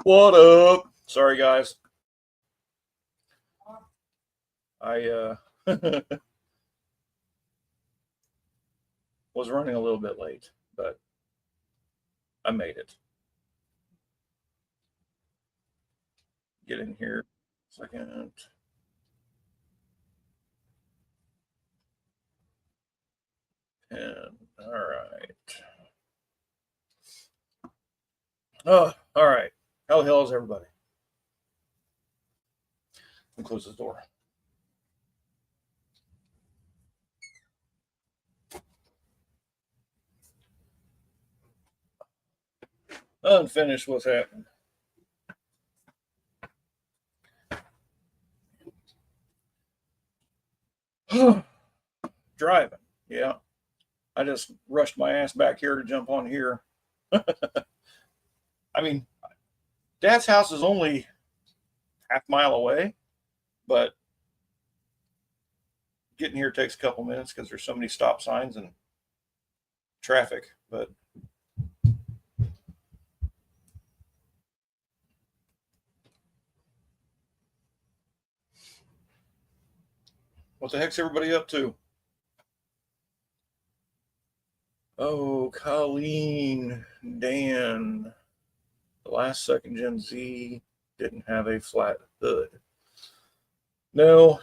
What up? Sorry, guys. I was running a little bit late, but I made it. Get in here. Second. And all right. Oh, all right. How the hell is everybody? Let me close this door. Unfinished. What's happening? Driving. Yeah. I just rushed my ass back here to jump on here. I mean, Dad's house is only half mile away, but getting here takes a couple minutes because there's so many stop signs and traffic. But what the heck's everybody up to? Oh, Colleen, Dan, the last second Gen Z didn't have a flat hood. No,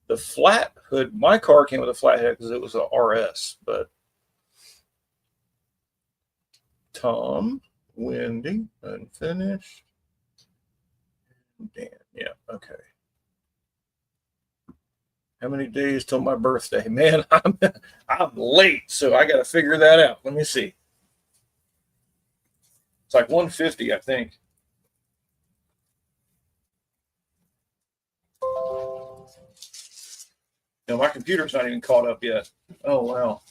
the flat hood, my car came with a flat head because it was a RS, but Tom, Wendy, unfinished. Dan, yeah, okay. How many days till my birthday? Man, I'm late, so I got to figure that out. Let me see. It's like 150, I think. No, my computer's not even caught up yet. Oh, wow.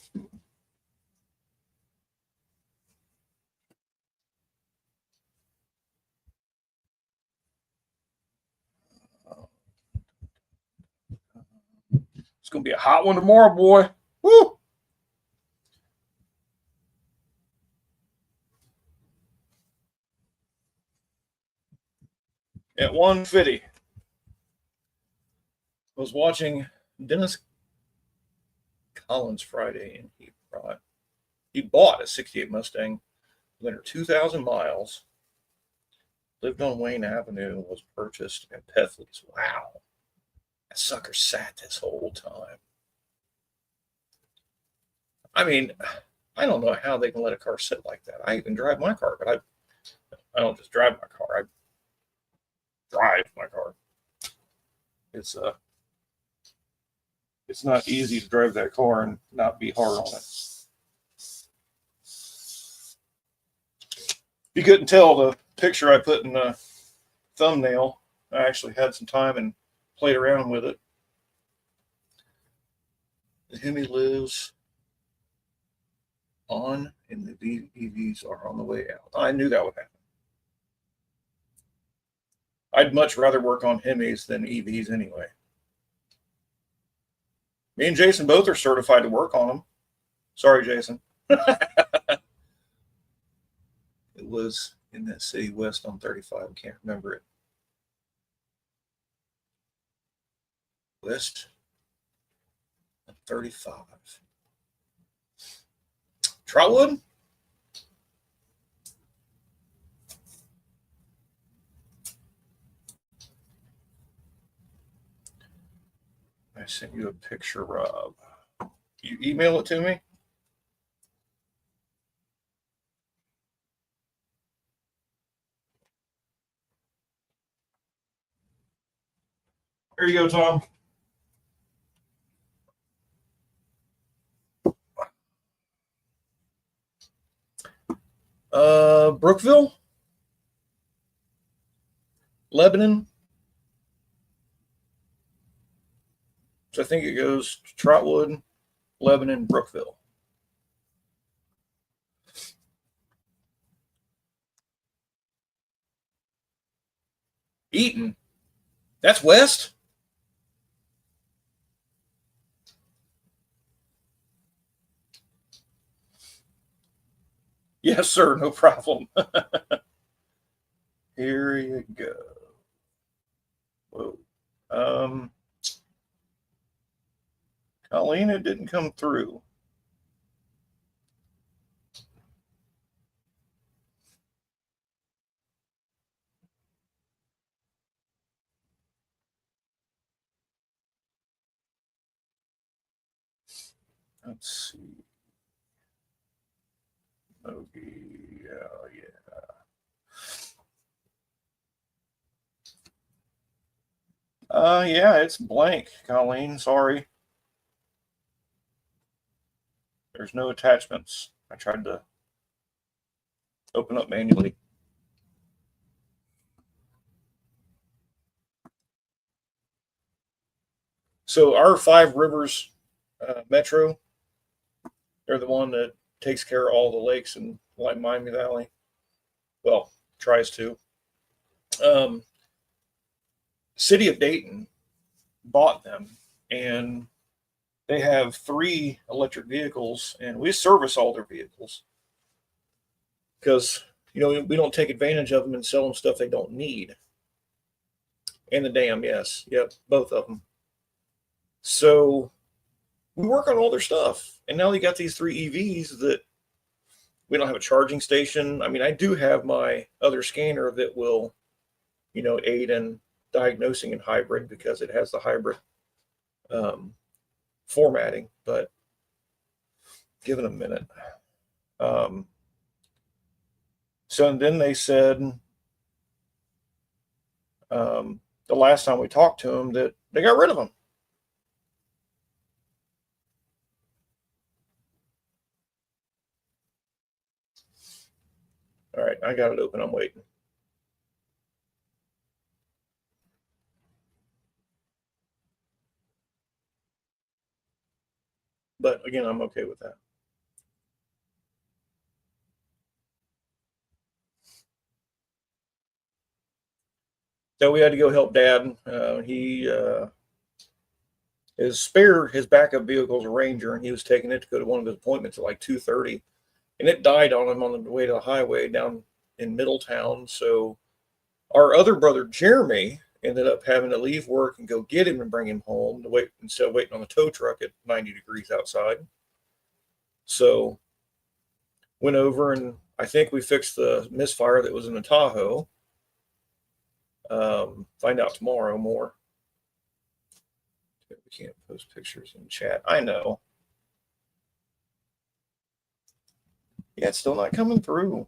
It's going to be a hot one tomorrow, boy. Woo! At 150. I was watching Dennis Collins Friday, and he bought a 68 Mustang, went her 2,000 miles, lived on Wayne Avenue, was purchased at Pethley's. Wow. That sucker sat this whole time. I mean, I don't know how they can let a car sit like that. I even drive my car, but I don't just drive my car. I drive my car. It's it's not easy to drive that car and not be hard on it. You couldn't tell the picture I put in the thumbnail. I actually had some time and played around with it. The Hemi lives on, and the EVs are on the way out. I knew that would happen. I'd much rather work on Hemis than EVs anyway. Me and Jason both are certified to work on them. Sorry, Jason. It was in that city west on 35. I can't remember it. West on 35. Trotwood? I sent you a picture, Rob. You email it to me? Here you go, Tom. Brookville, Lebanon. So I think it goes Trotwood, Lebanon, Brookville. Eaton. That's west? Yes, sir. No problem. Here you go. Whoa. Colleen, it didn't come through. Let's see. Okay. Yeah. Yeah, it's blank, Colleen. Sorry. There's no attachments. I tried to open up manually. So our Five Rivers Metro, they're the one that takes care of all the lakes in Miami Valley. Well, tries to. Um, City of Dayton bought them, and they have 3 electric vehicles, and we service all their vehicles because we don't take advantage of them and sell them stuff they don't need. And the dam, yes, yep, both of them. So we work on all their stuff, and now they got these 3 EVs that we don't have a charging station. I mean, I do have my other scanner that will, aid in diagnosing in hybrid because it has the hybrid formatting. But give it a minute. So then they said the last time we talked to them that they got rid of them. All right, I got it open. I'm waiting. But again, I'm okay with that. So we had to go help Dad. His backup vehicle is a Ranger, and he was taking it to go to one of his appointments at like 2:30, and it died on him on the way to the highway down in Middletown. So our other brother Jeremy ended up having to leave work and go get him and bring him home to wait instead of waiting on the tow truck at 90 degrees outside. So went over, and I think we fixed the misfire that was in the Tahoe. Find out tomorrow more. We can't post pictures in chat. I know. Yeah, it's still not coming through.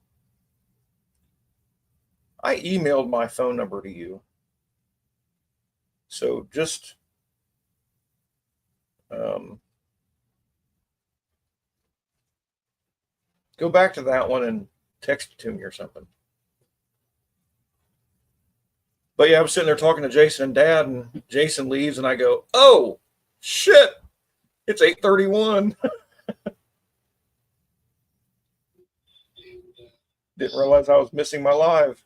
I emailed my phone number to you. So just go back to that one and text it to me or something. But yeah, I was sitting there talking to Jason and Dad, and Jason leaves, and I go, "Oh, shit! It's 8:31." Didn't realize I was missing my live.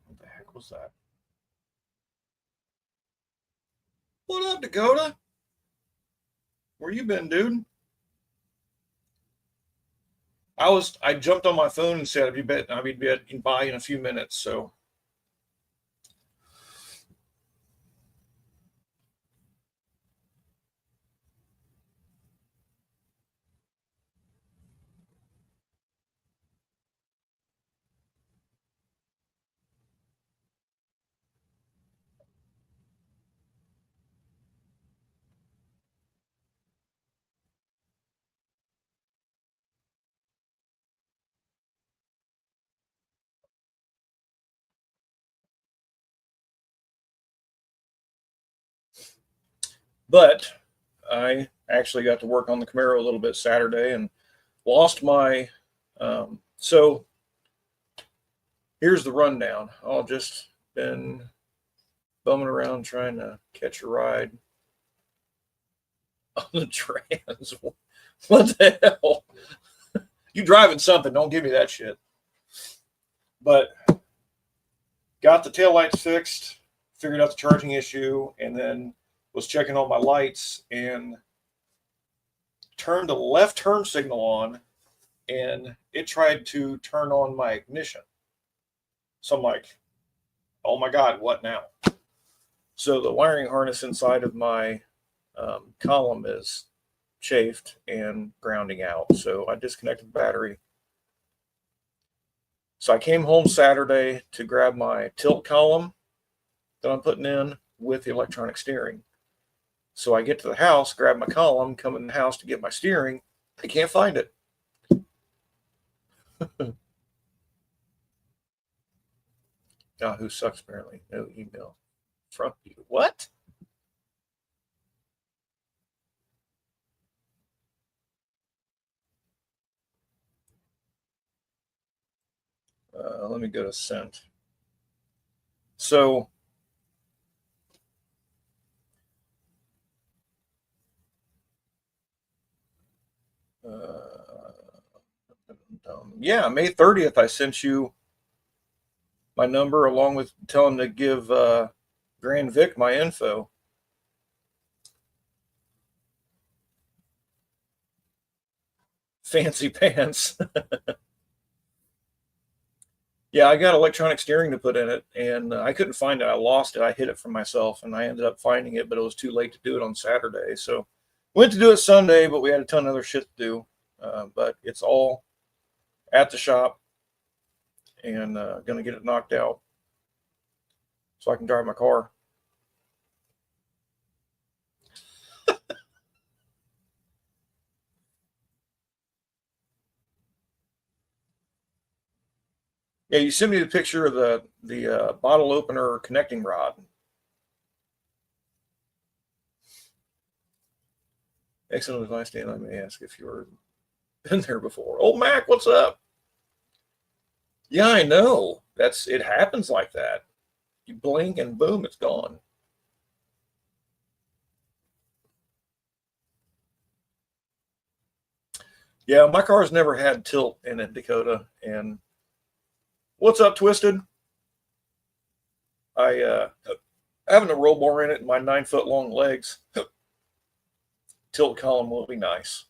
What the heck was that? What up, Dakota? Where you been, dude? I jumped on my phone and said I'd be by in a few minutes. So but I actually got to work on the Camaro a little bit Saturday and lost my so here's the rundown. I've just been bumming around trying to catch a ride on the trans. What the hell? You driving something? Don't give me that shit. But got the taillights fixed, figured out the charging issue, and then was checking all my lights and turned the left turn signal on, and it tried to turn on my ignition. So I'm like, oh my God, what now? So the wiring harness inside of my column is chafed and grounding out. So I disconnected the battery. So I came home Saturday to grab my tilt column that I'm putting in with the electronic steering. So I get to the house, grab my column, come in the house to get my steering. I can't find it. Yahoo sucks, apparently. No email from you. What? Let me go to sent. So yeah, May 30th, I sent you my number along with telling them to give Grand Vic my info. Fancy pants. Yeah, I got electronic steering to put in it, and I couldn't find it. I lost it. I hid it from myself, and I ended up finding it, but it was too late to do it on Saturday. So went to do it Sunday, but we had a ton of other shit to do. But it's all at the shop, and going to get it knocked out so I can drive my car. Yeah, you sent me the picture of the bottle opener connecting rod. Excellent advice, Dan. I may ask if you've been there before. Old Mac, what's up? Yeah, I know. It happens like that. You blink and boom, it's gone. Yeah, my car's never had tilt in it, Dakota. And what's up, Twisted? I having a roll bar in it and my 9-foot long legs. Tilt column will be nice.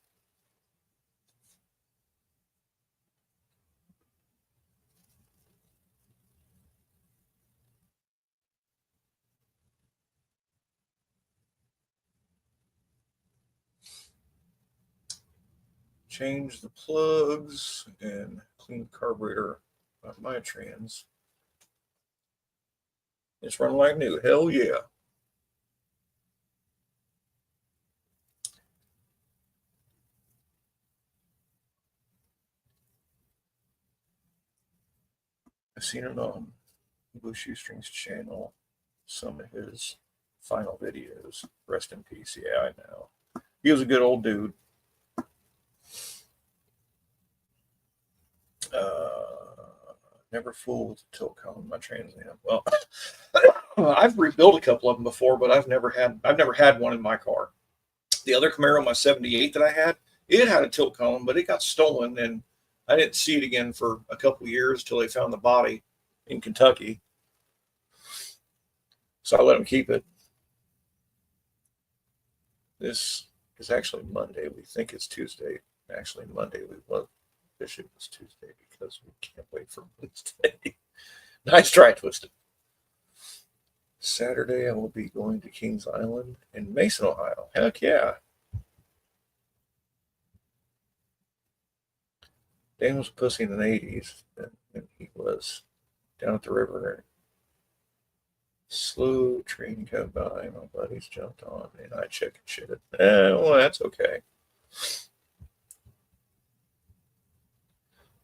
Change the plugs and clean the carburetor on my trans. It's running like new. Hell yeah. I've seen it on Blue Shoestrings channel, some of his final videos. Rest in peace. Yeah, I know. He was a good old dude. Never fool with the tilt column in my Trans Am. Well, I've rebuilt a couple of them before, but I've never had one in my car. The other Camaro, my 78 that I had, it had a tilt column, but it got stolen, and I didn't see it again for a couple of years until they found the body in Kentucky. So I let them keep it. This is actually Monday. We think it's Tuesday. Actually, Monday. We wish it was Tuesday because we can't wait for Wednesday. Nice try, Twisted. Saturday, I will be going to Kings Island in Mason, Ohio. Heck yeah. Dan was a pussy in the 80s, and he was down at the river. Slow train come by. My buddies jumped on, and I chicken shit. Well, that's okay.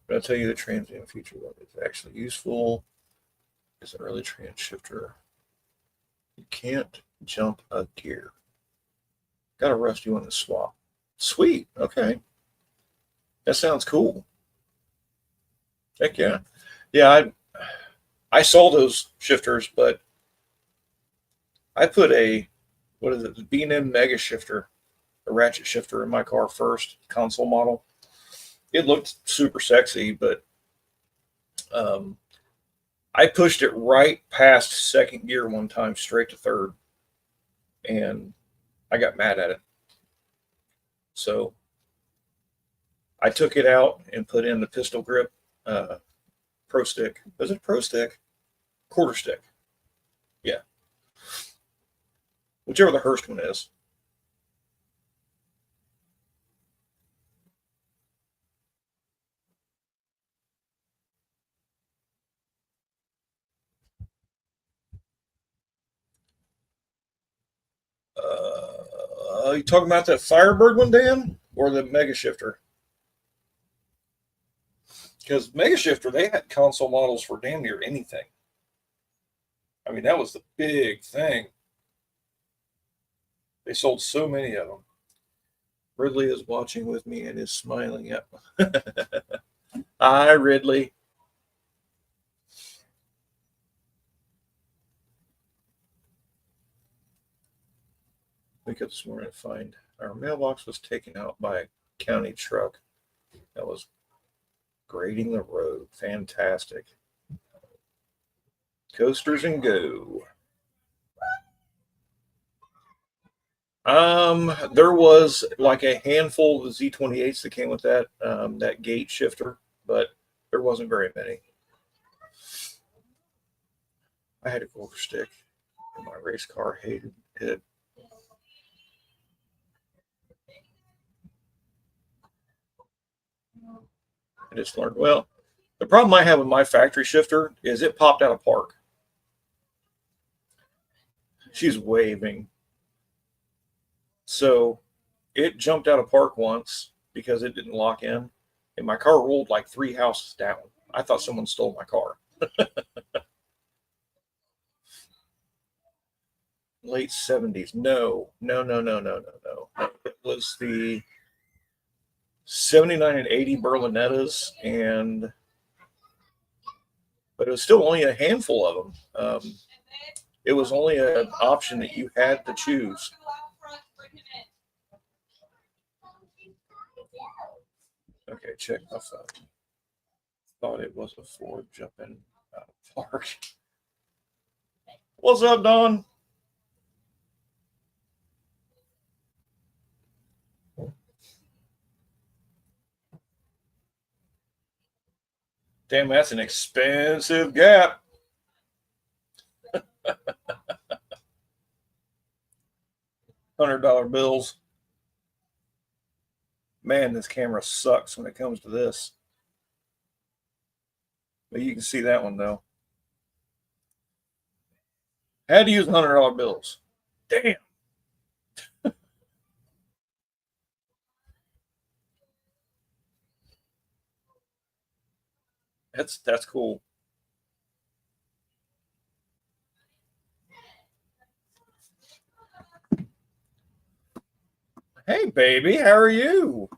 But I'll tell you the Trans Am feature that is actually useful is an early trans shifter. You can't jump a gear. Got a rusty one to swap. Sweet. Okay. That sounds cool. Heck yeah. Yeah, I saw those shifters, but I put the B&M Mega Shifter, a ratchet shifter in my car first, console model. It looked super sexy, but um, I pushed it right past second gear one time, straight to third, and I got mad at it. So I took it out and put in the pistol grip pro stick. Was it pro stick? Quarter stick. Yeah. Whichever the Hurst one is. You talking about that Firebird one, Dan? Or the Mega Shifter? Because Mega Shifter, they had console models for damn near anything. I mean, that was the big thing. They sold so many of them. Ridley is watching with me and is smiling at me. Hi, Ridley. Wake up this morning and find our mailbox was taken out by a county truck that was grading the road. Fantastic. Coasters and go. There was like a handful of Z28s that came with that gate shifter, but there wasn't very many. I had a quarter stick in my race car, hated it. I just learned, well, the problem I have with my factory shifter is it popped out of park. She's waving. So it jumped out of park once because it didn't lock in, and my car rolled like 3 houses down. I thought someone stole my car. Late 70s. No. It was the 79 and 80 Berlinettas, but it was still only a handful of them. It was only an option that you had to choose. Okay, check my phone. Thought it was a Ford jumping out of park. What's up, Don? Damn, that's an expensive gap. $100 bills. Man, this camera sucks when it comes to this. But you can see that one though. Had to use $100 bills. Damn. That's cool. Hey, baby, how are you?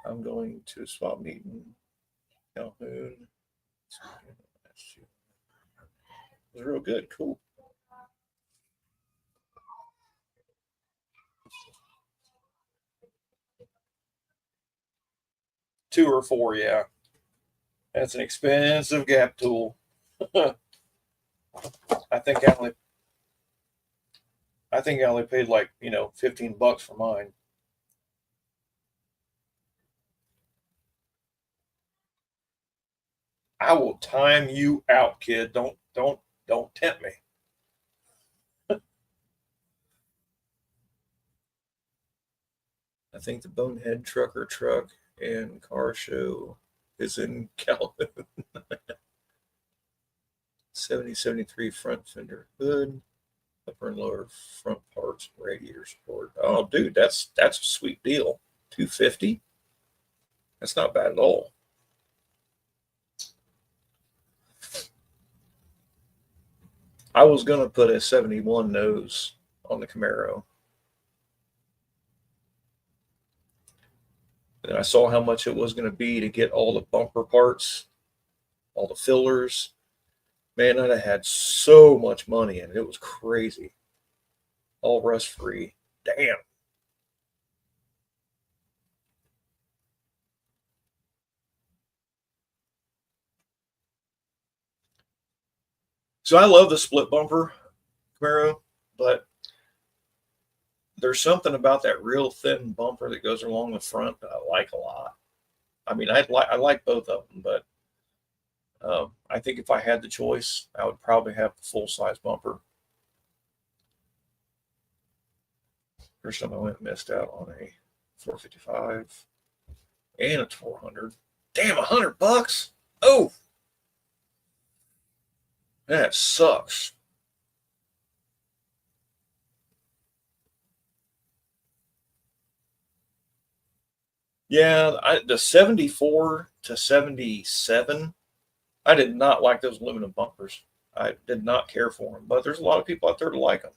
I'm going to a swap meeting. Calhoun. It was real good. Cool. 2 or 4, yeah. That's an expensive gap tool. I think I only paid like $15 for mine. I will time you out, kid. Don't tempt me. I think the Bonehead Trucker Truck and Car Show is in Calhoun. 7073 front fender hood, upper and lower front parts, radiator support. Oh, dude, that's a sweet deal. 250. That's not bad at all. I was gonna put a 71 nose on the Camaro. And I saw how much it was going to be to get all the bumper parts, all the fillers. Man, I had so much money in it. It was crazy. All rust free. Damn. So I love the split bumper Camaro, but there's something about that real thin bumper that goes along the front that I like a lot. I mean, I like both of them, but I think if I had the choice, I would probably have the full size bumper. First time I went and missed out on a 455 and a 400. Damn, $100. Oh, that sucks. Yeah, the 74 to 77, I did not like those aluminum bumpers. I did not care for them, but there's a lot of people out there that like them.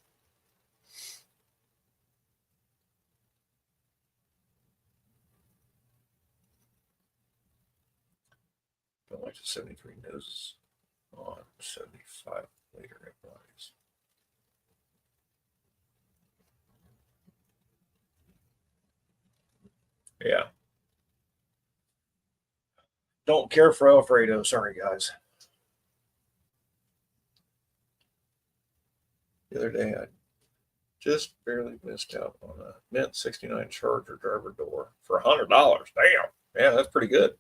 Don't like the 73 noses on 75 later bodies. Yeah. Don't care for Alfredo. Sorry, guys. The other day, I just barely missed out on a Mint 69 Charger driver door for $100. Damn. Yeah, that's pretty good.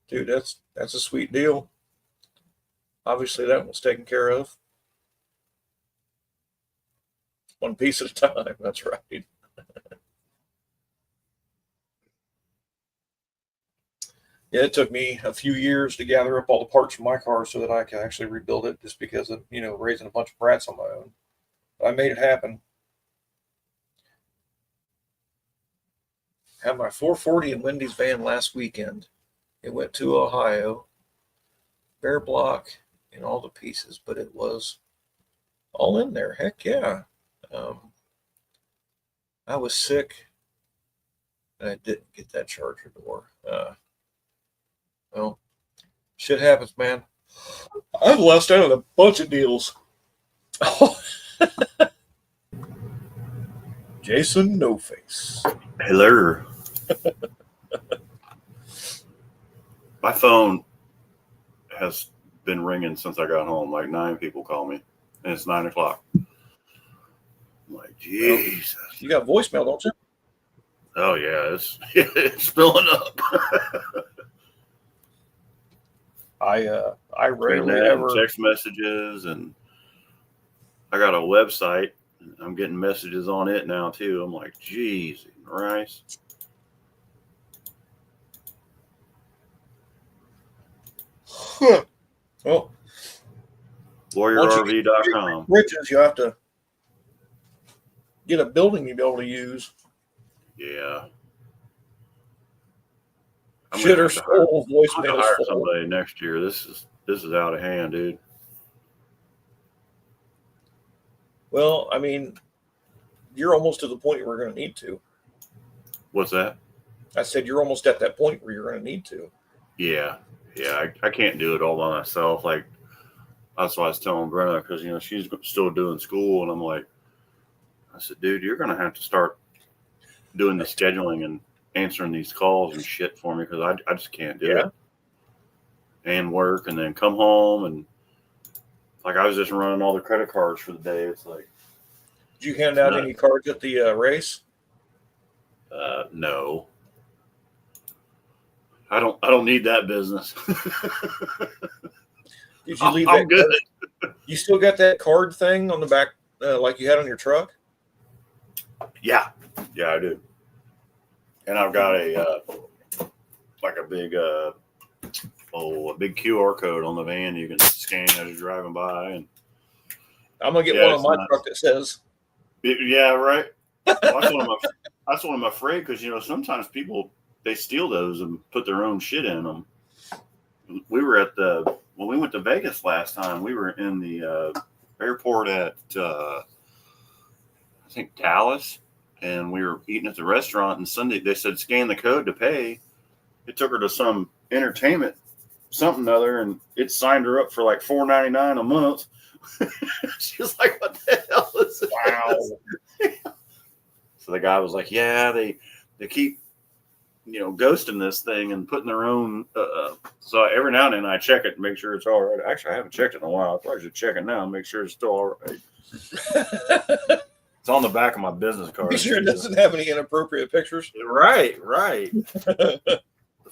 Dude, that's a sweet deal. Obviously, that was taken care of. One piece at a time. That's right. Yeah, it took me a few years to gather up all the parts from my car so that I could actually rebuild it just because of, raising a bunch of brats on my own. I made it happen. Had my 440 in Wendy's van last weekend. It went to Ohio, bare block in all the pieces, but it was all in there. Heck yeah. I was sick and I didn't get that charger door. Well, shit happens, man. I've lost out on a bunch of deals. Jason No Face. Hello. My phone has been ringing since I got home. Like 9 people call me, and it's 9 o'clock. I'm like, Jesus. Well, you got voicemail, don't you? Oh yeah, it's filling up. I rarely ever text messages, and I got a website. I'm getting messages on it now too. I'm like, geez, Rice. Huh. Well, WarriorRV.com. Riches, you have to get a building you'll be able to use. Yeah. Shitter full, voicemail. I'm gonna hire somebody next year. This is out of hand, dude. Well, I mean, you're almost to the point where we're going to need to. What's that? I said you're almost at that point where you're going to need to. Yeah. I can't do it all by myself. Like, that's why I was telling Brenna, because she's still doing school, and I'm like, I said, dude, you're going to have to start doing the scheduling and answering these calls and shit for me, because I just can't do it. And work, and then come home, and like I was just running all the credit cards for the day. It's like, did you hand out any cards at the race? No. I don't need that business. Did you leave that? I'm good. You still got that card thing on the back, like you had on your truck? Yeah, I do. And I've got a big QR code on the van you can scan as you're driving by. And I'm gonna get one on my truck that says. Yeah, right. Well, that's what I'm afraid, because sometimes people, they steal those and put their own shit in them. We were when we went to Vegas last time, we were in the airport at I think Dallas, and we were eating at the restaurant. And Sunday they said scan the code to pay. It took her to some entertainment something other, and it signed her up for like $4.99 a month. She was like, "What the hell is this?" Wow. So the guy was like, "Yeah, they keep ghosting this thing and putting their own." So every now and then I check it and make sure it's all right. Actually, I haven't checked it in a while. I probably should check it now and make sure it's still all right. It's on the back of my business card. Make sure it doesn't have any inappropriate pictures. Right. Let's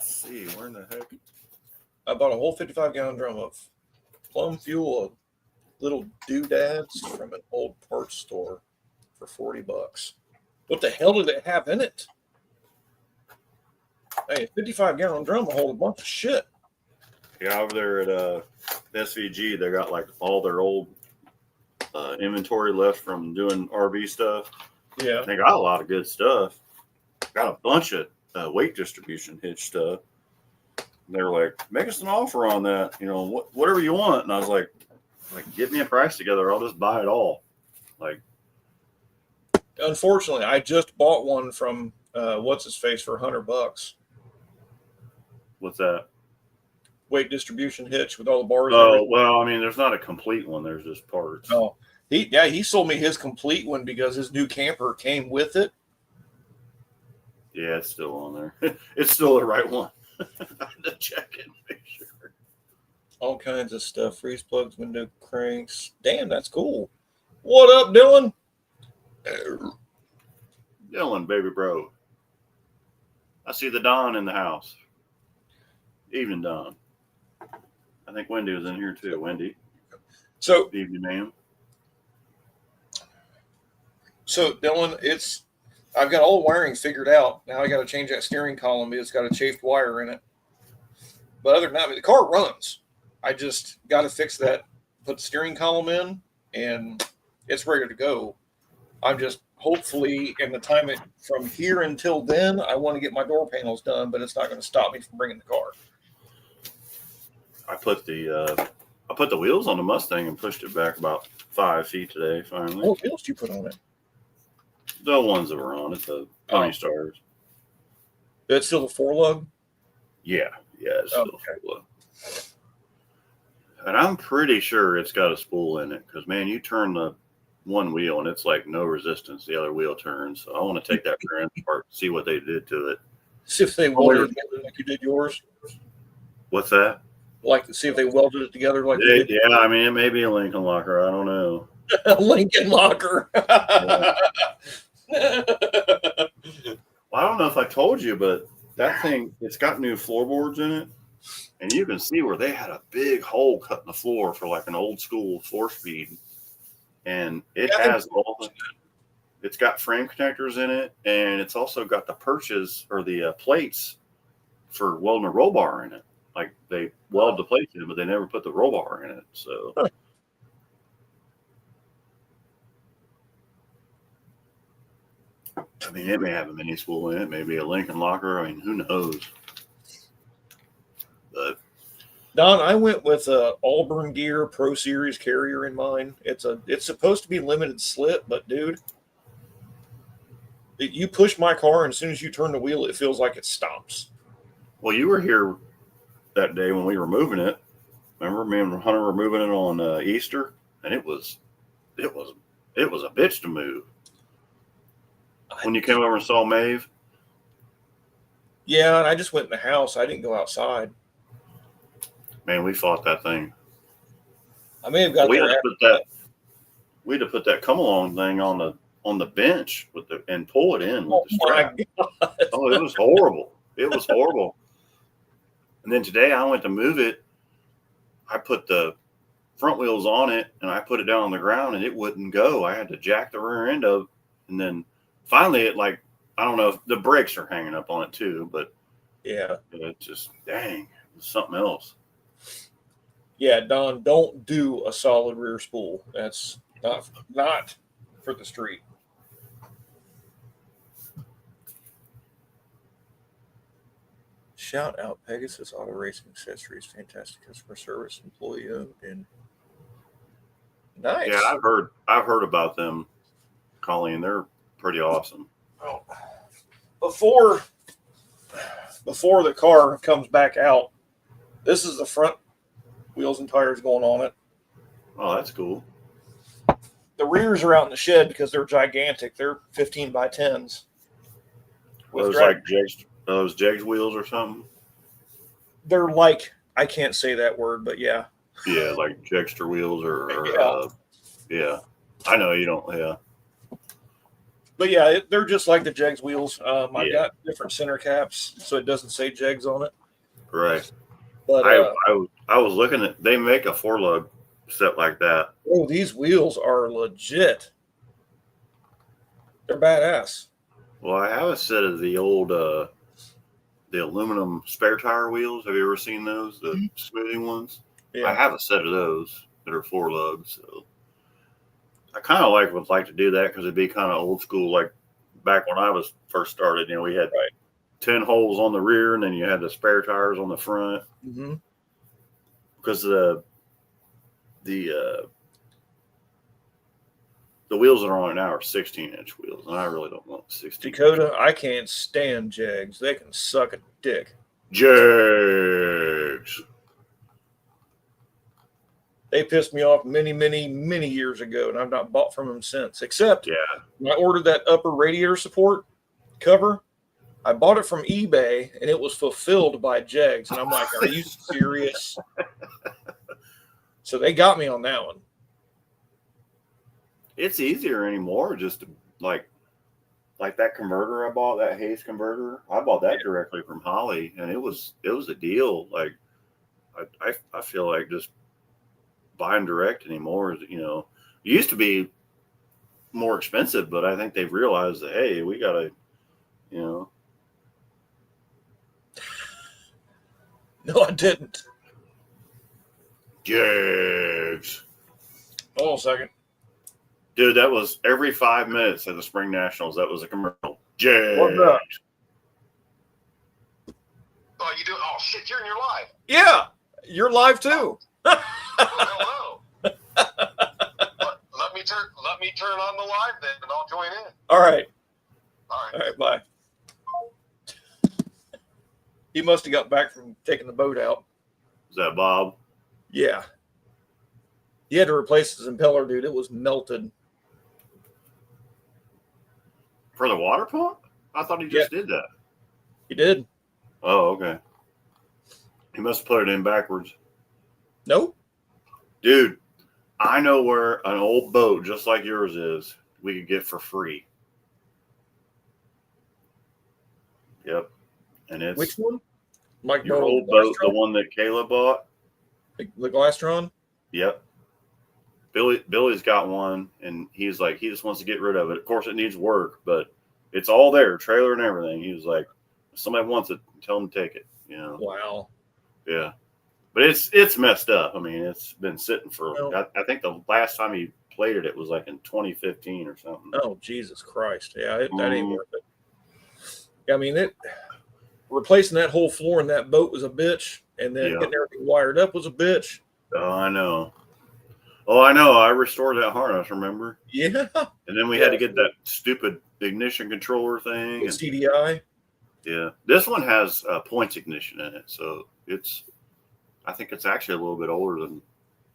see, where in the heck? I bought a whole 55-gallon drum of plum fuel of little doodads from an old parts store for $40. What the hell did it have in it? Hey, a 55-gallon drum will hold a bunch of shit. Yeah, over there at SVG, they got like all their old inventory left from doing RV stuff. Yeah. They got a lot of good stuff. Got a bunch of weight distribution hitch stuff. And they were like, "Make us an offer on that, whatever you want." And I was like, "Get me a price together. I'll just buy it all." Like, unfortunately, I just bought one from what's his face for $100. what's that? Weight distribution hitch with all the bars. Oh, well, I mean, there's not a complete one. There's just parts. Oh, he sold me his complete one because his new camper came with it. Yeah, it's still on there. It's still the right one. I had to check it and make sure. All kinds of stuff. Freeze plugs, window cranks. Damn, that's cool. What up, Dylan? Dylan, baby bro. I see the Don in the house. Evening, Don. I think Wendy was in here too. Wendy. So, Evening, ma'am. Dylan, I've got all the wiring figured out. Now I got to change that steering column because it's got a chafed wire in it. But other than that, the car runs. I just got to fix that, put the steering column in, and it's ready to go. I'm just hopefully in the time from here until then, I want to get my door panels done, but it's not going to stop me from bringing the car. I put the wheels on the Mustang and pushed it back about 5 feet today. Finally, What wheels do you put on it? the ones that were on it, the Pony Stars. It's still the 4-lug? Yeah, it's still full of. And I'm pretty sure it's got a spool in it because, man, you turn the one wheel and it's like no resistance. The other wheel turns. So I want to take that rear apart, see what they did to it. See if they welded it together like you did yours. What's that? See if they welded it together like you did. Yeah, I mean, it may be a Lincoln Locker. I don't know. Lincoln Locker. Well, I don't know if I told you, but that thing, it's got new floorboards in it. And you can see where they had a big hole cut in the floor for like an old school 4-speed. And it's got frame connectors in it. And it's also got the perches or the plates for welding a roll bar in it. Like they weld the plates in, but they never put the roll bar in it. So. I mean, it may have a mini spool in it, maybe a Lincoln Locker. I mean, who knows? But Don, I went with a Auburn Gear Pro Series carrier in mine. It's supposed to be limited slip, but dude, you push my car, and as soon as you turn the wheel, it feels like it stops. well, you were here that day when we were moving it. Remember, me and Hunter were moving it on Easter, and it was a bitch to move. When you came over and saw Maeve? Yeah, and I just went in the house. I didn't go outside. Man, we fought that thing. I may have got We had there. to put that come along thing on the bench and pull it in with the strap. Oh, it was horrible. It was horrible. And then today I went to move it. I put the front wheels on it and I put it down on the ground and it wouldn't go. I had to jack the rear end up, and then finally it I don't know if the brakes are hanging up on it too, but Yeah. it just, dang, it was something else. Yeah, Don, don't do a solid rear spool. That's not for the street. Shout out Pegasus Auto Racing Accessories. Fantastic customer service, employee owned, and nice. Yeah, I've heard about them, Colleen. They're pretty awesome. before the car comes back out, this is the front wheels and tires going on it. Oh, that's cool. The rears are out in the shed because they're gigantic. They're 15 by 10s. Those like those Jegs wheels or something. They're like, I can't say that word, but yeah. Yeah, like Jegster wheels or Yeah. yeah. I know you don't. Yeah. But yeah, they're just like the Jegs wheels. I've Yeah. got different center caps, so it doesn't say Jegs on it. Right. But I was looking at, they make a 4-lug set like that. oh, these wheels are legit. They're badass. Well, I have a set of the old the aluminum spare tire wheels. Have you ever seen those? The smoothing ones? Yeah. I have a set of those that are 4-lugs. So I kind of would like to do that because it'd be kind of old school, like back when I was first started. You know, we had 10 holes on the rear, and then you had the spare tires on the front. Mm-hmm. Because the wheels that are on it now are 16-inch wheels, and I really don't want 16. Dakota, I can't stand Jegs. They can suck a dick. Jegs. They pissed me off many, many, many years ago, and I've not bought from them since. Except when I ordered that upper radiator support cover, I bought it from eBay, and it was fulfilled by Jegs. And I'm like, are you serious? So they got me on that one. It's easier anymore just to, like that converter I bought, that Hayes converter. I bought that directly from Holly, and it was a deal. Like I feel like just buying direct anymore is, you know, it used to be more expensive, but I think they've realized that, hey, we gotta, you know. No, I didn't. Jegs. Hold on a second. Dude, that was every 5 minutes at the Spring Nationals. That was a commercial. Jegs. What's up? Oh, you do? Oh, shit, you're in your live. Yeah, you're live too. Well, hello. let me turn on the live then, and I'll join in. All right. All right. All right, bye. He must have got back from taking the boat out. Is that Bob? Yeah. He had to replace his impeller, dude. It was melted. For the water pump? I thought he just did that. He did. Oh, okay. He must have put it in backwards. Nope. Dude, I know where an old boat just like yours is we could get for free. Yep. And it's Which one? Like your old boat, the one that Kayla bought. The Glastron? Yep. Billy's got one, and he's like, he just wants to get rid of it. Of course, it needs work, but it's all there, trailer and everything. He was like, if somebody wants it, tell them to take it. You know. Wow. Yeah. But it's messed up. I mean, it's been sitting for. Well, I think the last time he played it was like in 2015 or something. Oh, Jesus Christ! Yeah, that ain't worth it. Yeah, I mean, replacing that whole floor in that boat was a bitch, and then getting everything wired up was a bitch. Oh, I know. Oh, I know. I restored that harness. Remember? Yeah. And then we had to get that stupid ignition controller thing. And, CDI. yeah, this one has points ignition in it, so I think it's actually a little bit older than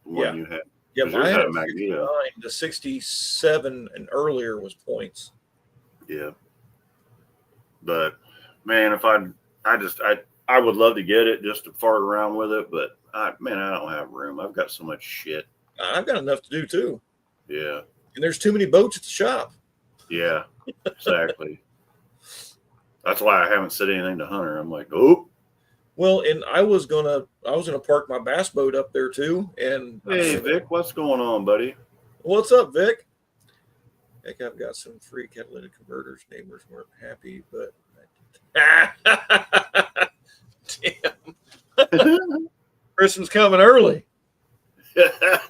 the one you had. Yeah, mine had a Magneto. The 67 and earlier was points. Yeah. But man, if I would love to get it just to fart around with it, but I don't have room. I've got so much shit. I've got enough to do too. Yeah. And there's too many boats at the shop. Yeah, exactly. That's why I haven't said anything to Hunter. I'm like, oh. Well, and I was gonna park my bass boat up there too. And hey, Vic, what's going on, buddy? What's up, Vic? Heck, I've got some free catalytic converters. Neighbors weren't happy, but damn, Christmas coming early. I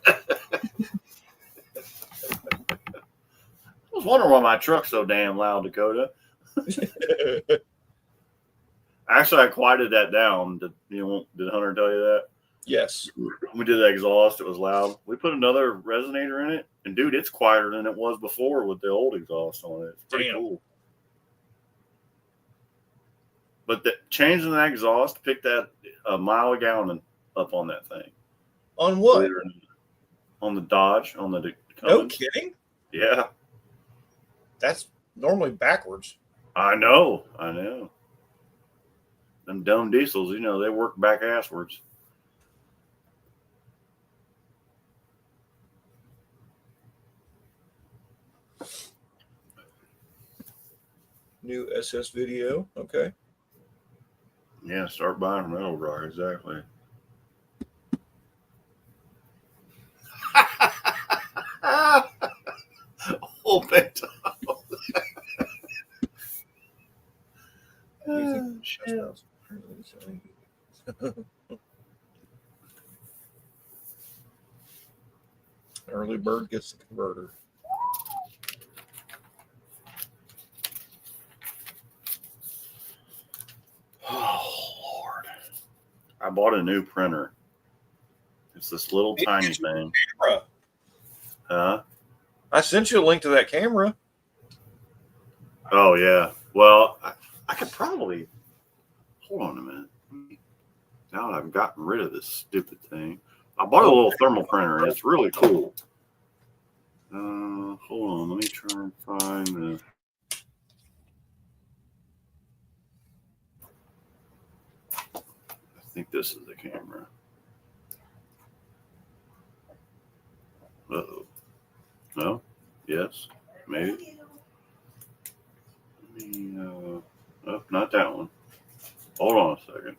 was wondering why my truck's so damn loud, Dakota. Actually, I quieted that down. Did Hunter tell you that? Yes. We did the exhaust. It was loud. We put another resonator in it, and dude, it's quieter than it was before with the old exhaust on it. It's pretty cool. But changing the exhaust, pick that a mile a gallon up on that thing. On what? On the Dodge, on the No Cummins. kidding. Yeah, That's normally backwards. I know. Them dumb diesels, they work back asswards. New SS video. Okay. Yeah, start buying from Eldrar, exactly. Whole bit. You think early bird gets the converter. Oh Lord! I bought a new printer. It's this little tiny thing. Camera. Huh? I sent you a link to that camera. Oh yeah. Well, I could probably hold on a minute. Now that I've gotten rid of this stupid thing, I bought a little thermal printer and it's really cool. Hold on, let me try and find the. I think this is the camera. Uh-oh. No? Yes? Maybe? Let me, oh, not that one. Hold on a second.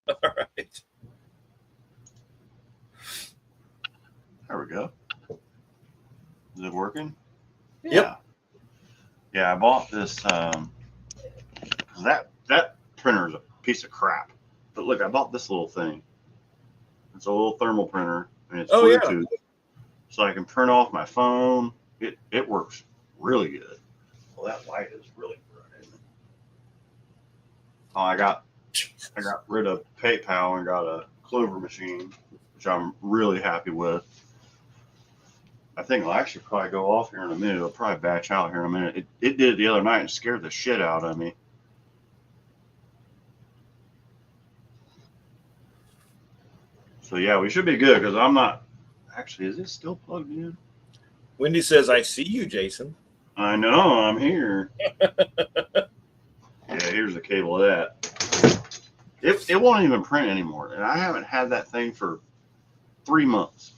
All right. There we go. Is it working? Yep. Yeah, I bought this, that printer is a piece of crap. But look, I bought this little thing. It's a little thermal printer, and it's Bluetooth. Yeah. So I can print off my phone. It works really good. Well, that light is really bright. Oh, I got rid of PayPal and got a Clover machine, which I'm really happy with. I think it'll actually probably go off here in a minute. It'll probably batch out here in a minute. It did it the other night and scared the shit out of me. So yeah, we should be good because I'm not. Actually, is it still plugged in? Wendy says, "I see you, Jason." I know, I'm here. Yeah, here's the cable of that. It won't even print anymore, and I haven't had that thing for 3 months.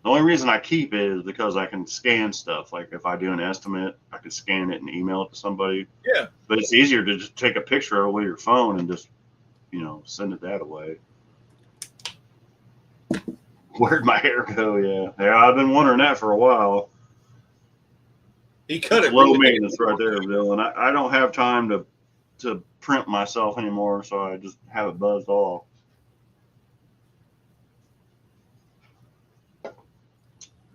The only reason I keep it is because I can scan stuff. Like if I do an estimate, I can scan it and email it to somebody. Yeah. But it's easier to just take a picture of it with your phone and just, send it that way. Where'd my hair go? Yeah, I've been wondering that for a while. He cut it. Low maintenance right there, Bill. And I don't have time to print myself anymore, so I just have it buzzed off.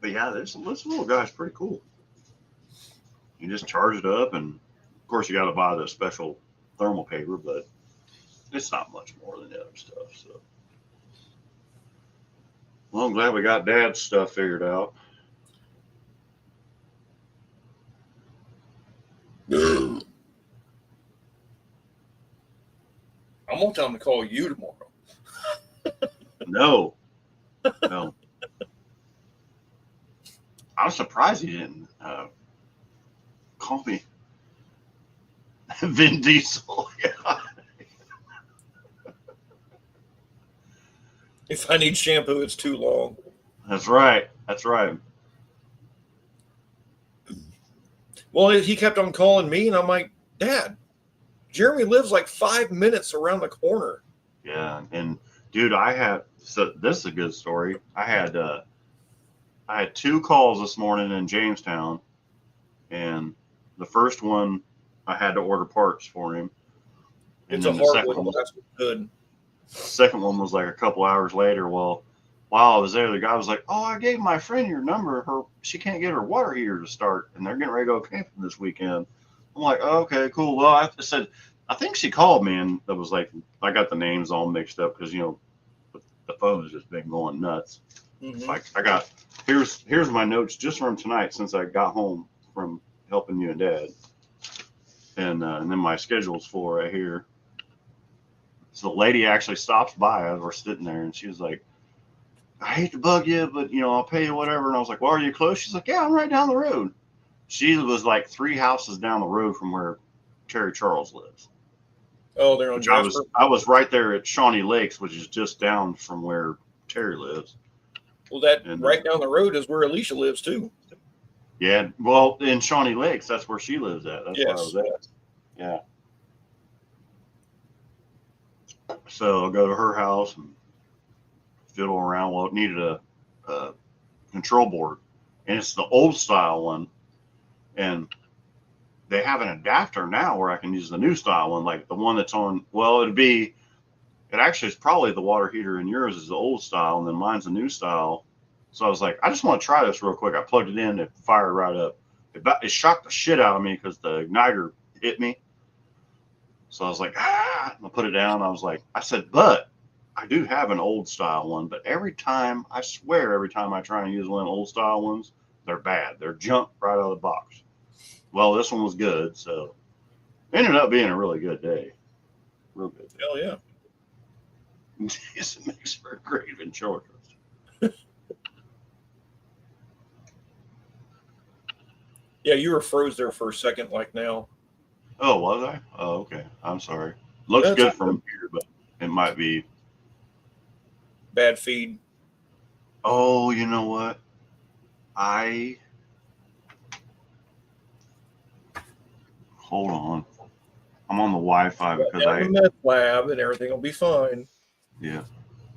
But yeah, this little guy's pretty cool. You just charge it up, and of course you got to buy the special thermal paper, but it's not much more than the other stuff. So, well, I'm glad we got Dad's stuff figured out. I'm gonna tell him to call you tomorrow. No. I was surprised he didn't call me Vin Diesel. Yeah. If I need shampoo, it's too long. That's right. Well, he kept on calling me, and I'm like, Dad, Jeremy lives like 5 minutes around the corner. Yeah, and dude, so this is a good story. I had 2 calls this morning in Jamestown, and the first one I had to order parts for him. And it's a hard one. That's good. The second one was like a couple hours later. Well, while I was there, the guy was like, "Oh, I gave my friend your number. She can't get her water heater to start, and they're getting ready to go camping this weekend." I'm like, oh, "Okay, cool." Well, I said, I think she called me, and it was like I got the names all mixed up because the phone has just been going nuts. Mm-hmm. Like here's my notes just from tonight since I got home from helping you and Dad, and then my schedule's full right here. So the lady actually stops by as we're sitting there, and she was like, I hate to bug you, but I'll pay you whatever. And I was like, well, are you close? She's like, yeah, I'm right down the road. She was like 3 houses down the road from where Terry Charles lives. Oh, they're on Which Jasper. I was right there at Shawnee Lakes, which is just down from where Terry lives. Well, that And right down the road is where Alicia lives too. yeah, well, in Shawnee Lakes, that's where she lives at. That's where I was at. Yeah. So I'll go to her house and fiddle around. Well, it needed a control board, and it's the old style one. And they have an adapter now where I can use the new style one, like the one that's on. Well, it actually is probably the water heater in yours is the old style, and then mine's the new style. So I was like, I just want to try this real quick. I plugged it in, it fired right up. It shocked the shit out of me because the igniter hit me. So I was like, I put it down. I said, but I do have an old style one, but I swear every time I try and use one of the old style ones, they're bad. They're junk right out of the box. Well, this one was good, so it ended up being a really good day. Real good day. Hell yeah. It makes for a great ventriloquist. Yeah, you were froze there for a second, like now. Oh, was I? Oh, okay. I'm sorry. Looks That's good okay. from here, but it might be. Bad feed. Oh, you know what? Hold on. I'm on the Wi-Fi because Down in the meth lab and everything will be fine. yeah.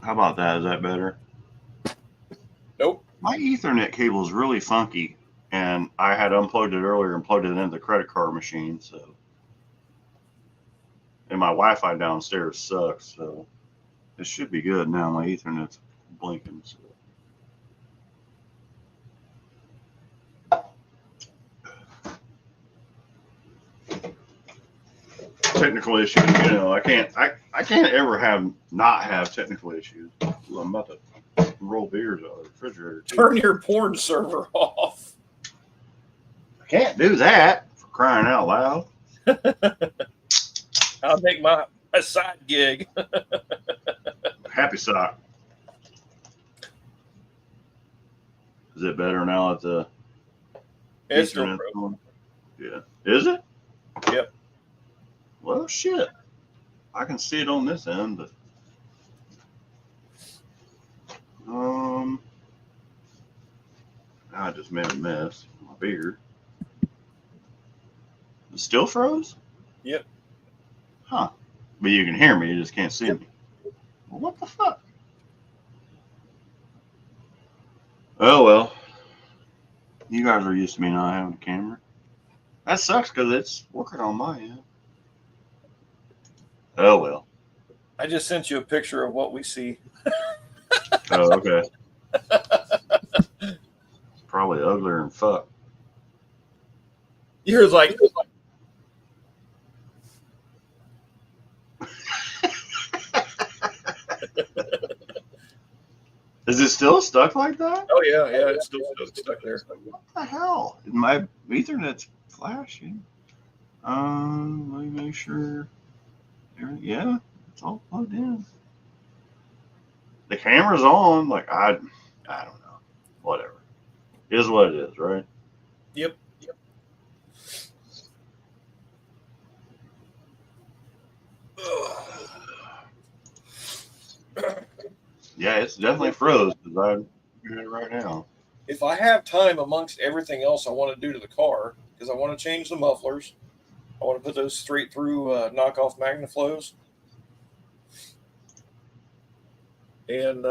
How about that? Is that better? Nope. My Ethernet cable is really funky, and I had unplugged it earlier and plugged it into the credit card machine. So, and my Wi-Fi downstairs sucks, so it should be good now. My Ethernet's blinking. So. Technical issues, I can't ever not have technical issues. Ooh, I'm about to roll beers out of the refrigerator. Too. Turn your porn server off. I can't do that for crying out loud. I'll make my side gig. Happy sock. Is it better now at the It's still Ethernet froze. on? Yeah. Is it? Yep. Well, shit. I can see it on this end, but I just made a mess. My beard. It still froze? Yep. Huh. But you can hear me, you just can't see me. Well, what the fuck? Oh well. You guys are used to me not having a camera. That sucks because it's working on my end. Oh well. I just sent you a picture of what we see. Oh, okay. It's probably uglier than fuck. You're like, Is it still stuck like that? oh yeah, it's still stuck there. What the hell? My Ethernet's flashing. Let me make sure. Yeah, it's all plugged in. The camera's on. Like I don't know. Whatever. It is what it is, right? Yep. Yeah, it's definitely froze because I'm doing it right now. If I have time amongst everything else I want to do to the car, because I want to change the mufflers, I want to put those straight through knockoff MagnaFlows, and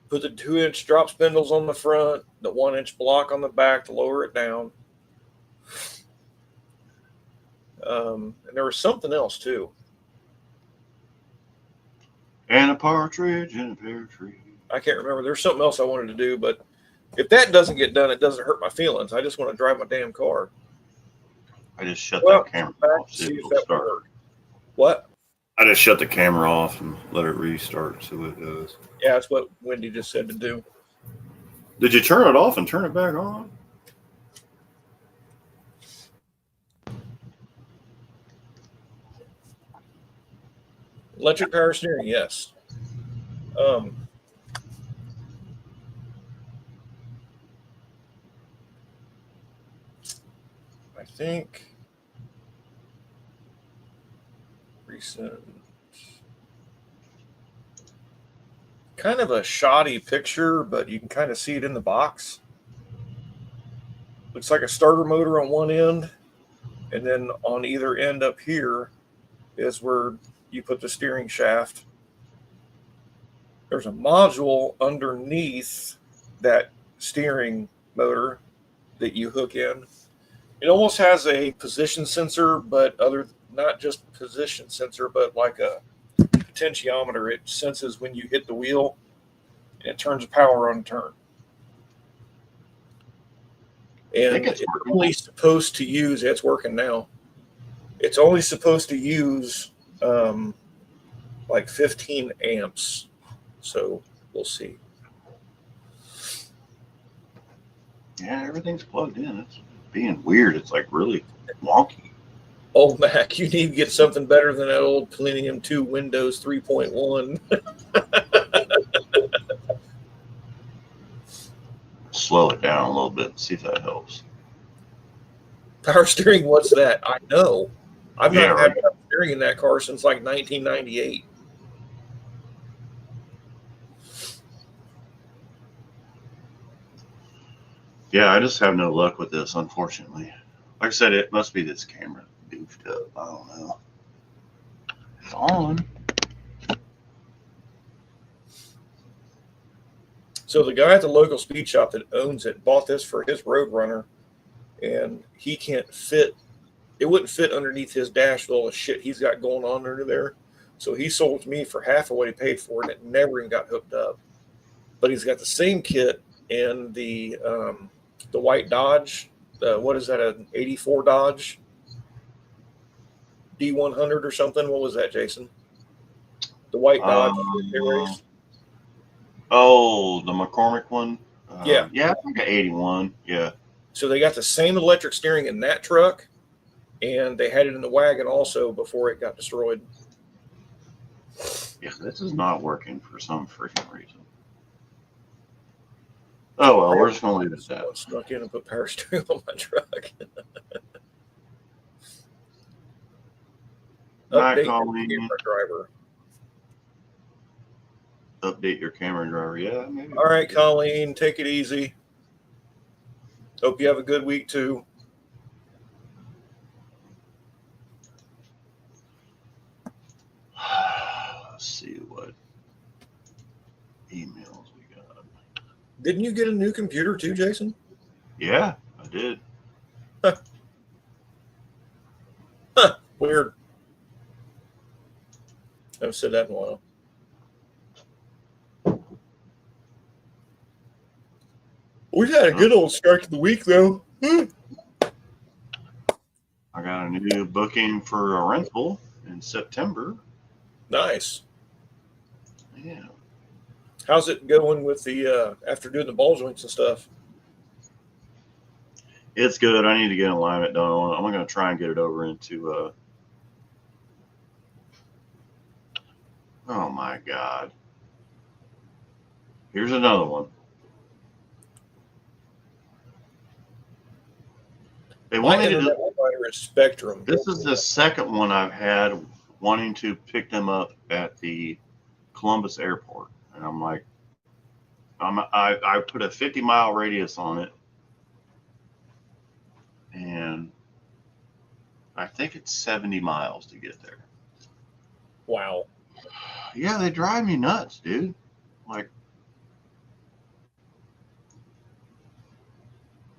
put the 2-inch drop spindles on the front, the 1-inch block on the back to lower it down. And there was something else too. And a partridge in a pear tree. I can't remember. There's something else I wanted to do, but if that doesn't get done, it doesn't hurt my feelings. I just want to drive my damn car. I just shut Well, that camera back off. to See see if if it'll that start. worked. What? I just shut the camera off and let it restart. See what it does. Yeah, that's what Wendy just said to do. Did you turn it off and turn it back on? Electric power steering, yes. I think recent, kind of a shoddy picture, but you can kind of see it in the box. Looks like a starter motor on one end, and then on either end up here is where you put the steering shaft. There's a module underneath that steering motor that you hook in. It almost has a position sensor, but not just position sensor, but like a potentiometer. It senses when you hit the wheel and it turns the power on turn. And it's only supposed to use, it's working now. It's only supposed to use like 15 amps. So we'll see. Yeah, everything's plugged in. It's being weird. It's like really wonky. Oh, Mac, you need to get something better than that old Palladium 2 Windows 3.1. Slow it down a little bit and see if that helps. Power steering, what's that? I know. I've Yeah, not right. had power steering in that car since like 1998. Yeah, I just have no luck with this, unfortunately. Like I said, it must be this camera goofed up. I don't know. It's on. So the guy at the local speed shop that owns it bought this for his Roadrunner, and he can't fit. It wouldn't fit underneath his dash with all the shit he's got going on under there. So he sold it to me for half of what he paid for, and it never even got hooked up. But he's got the same kit in the white Dodge. What is that? An '84 Dodge D100 or something? What was that, Jason? The white Dodge race. Oh, the McCormick one? Yeah. Yeah, I think an 81. Yeah. So they got the same electric steering in that truck, and they had it in the wagon also before it got destroyed. Yeah, this is not working for some freaking reason. Oh, well, we're just going to leave it at that. Someone snuck in and put power steering on my truck. Hi, Update Colleen. your camera driver. Update your camera driver. Yeah, maybe. All right, Colleen, take it easy. Hope you have a good week too. Let's see what emails we got. Didn't you get a new computer too, Jason? Yeah, I did. Weird. I haven't said that in a while. We've had a good old start to the week, though. I got a new booking for a rental in September. Nice. Yeah. How's it going with the after doing the ball joints and stuff? It's good. I need to get alignment done on it. I'm going to try and get it over into oh my God. Here's another one. They want My me to internet do, provider is Spectrum. this is the second one I've had wanting to pick them up at the Columbus airport. And I'm like, I put a 50-mile radius on it. And I think it's 70 miles to get there. Wow. Yeah, they drive me nuts, dude. Like,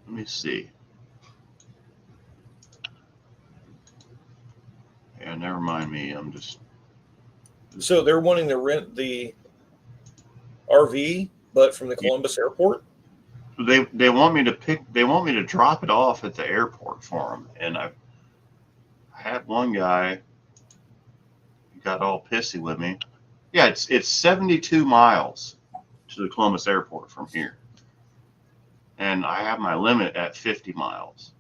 let me see. Yeah, never mind me. I'm just. So they're wanting to rent the RV, but from the Columbus airport? They want me to pick. They want me to drop it off at the airport for them, and I had one guy. He got all pissy with me. Yeah, it's 72 miles to the Columbus airport from here, and I have my limit at 50 miles.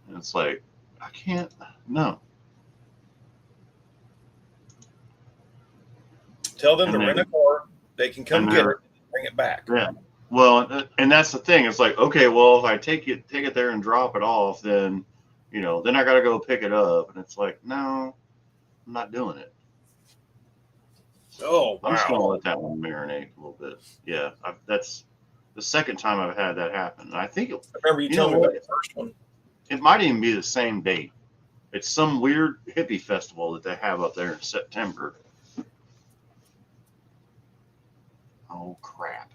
And it's like, I can't. No. Tell them And to then- rent a car. They can come and get they're- it, and bring it back. Yeah. Well, and that's the thing. It's like, okay, well, if I take it there and drop it off, then, then I got to go pick it up. And it's like, no, I'm not doing it. Oh, I'm just going to wow. let that one marinate a little bit. Yeah. That's the second time I've had that happen. And I think I remember you You telling know me what? about the first one. it might even be the same date. It's some weird hippie festival that they have up there in September. Oh, crap.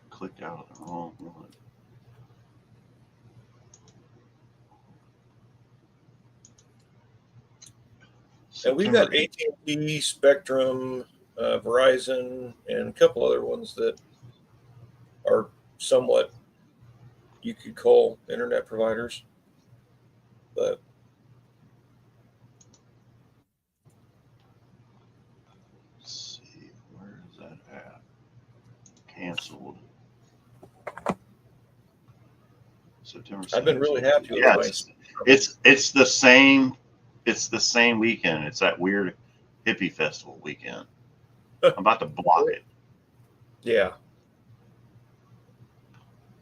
Clicked out of the wrong one. And we've got September AT&T, Spectrum, Verizon, and a couple other ones that are somewhat you could call internet providers. But Let's see, where is that at? Canceled. September. I've been really 17th. happy with Yeah, my it's the same. It's the same weekend. It's that weird hippie festival weekend. I'm about to block it. Yeah.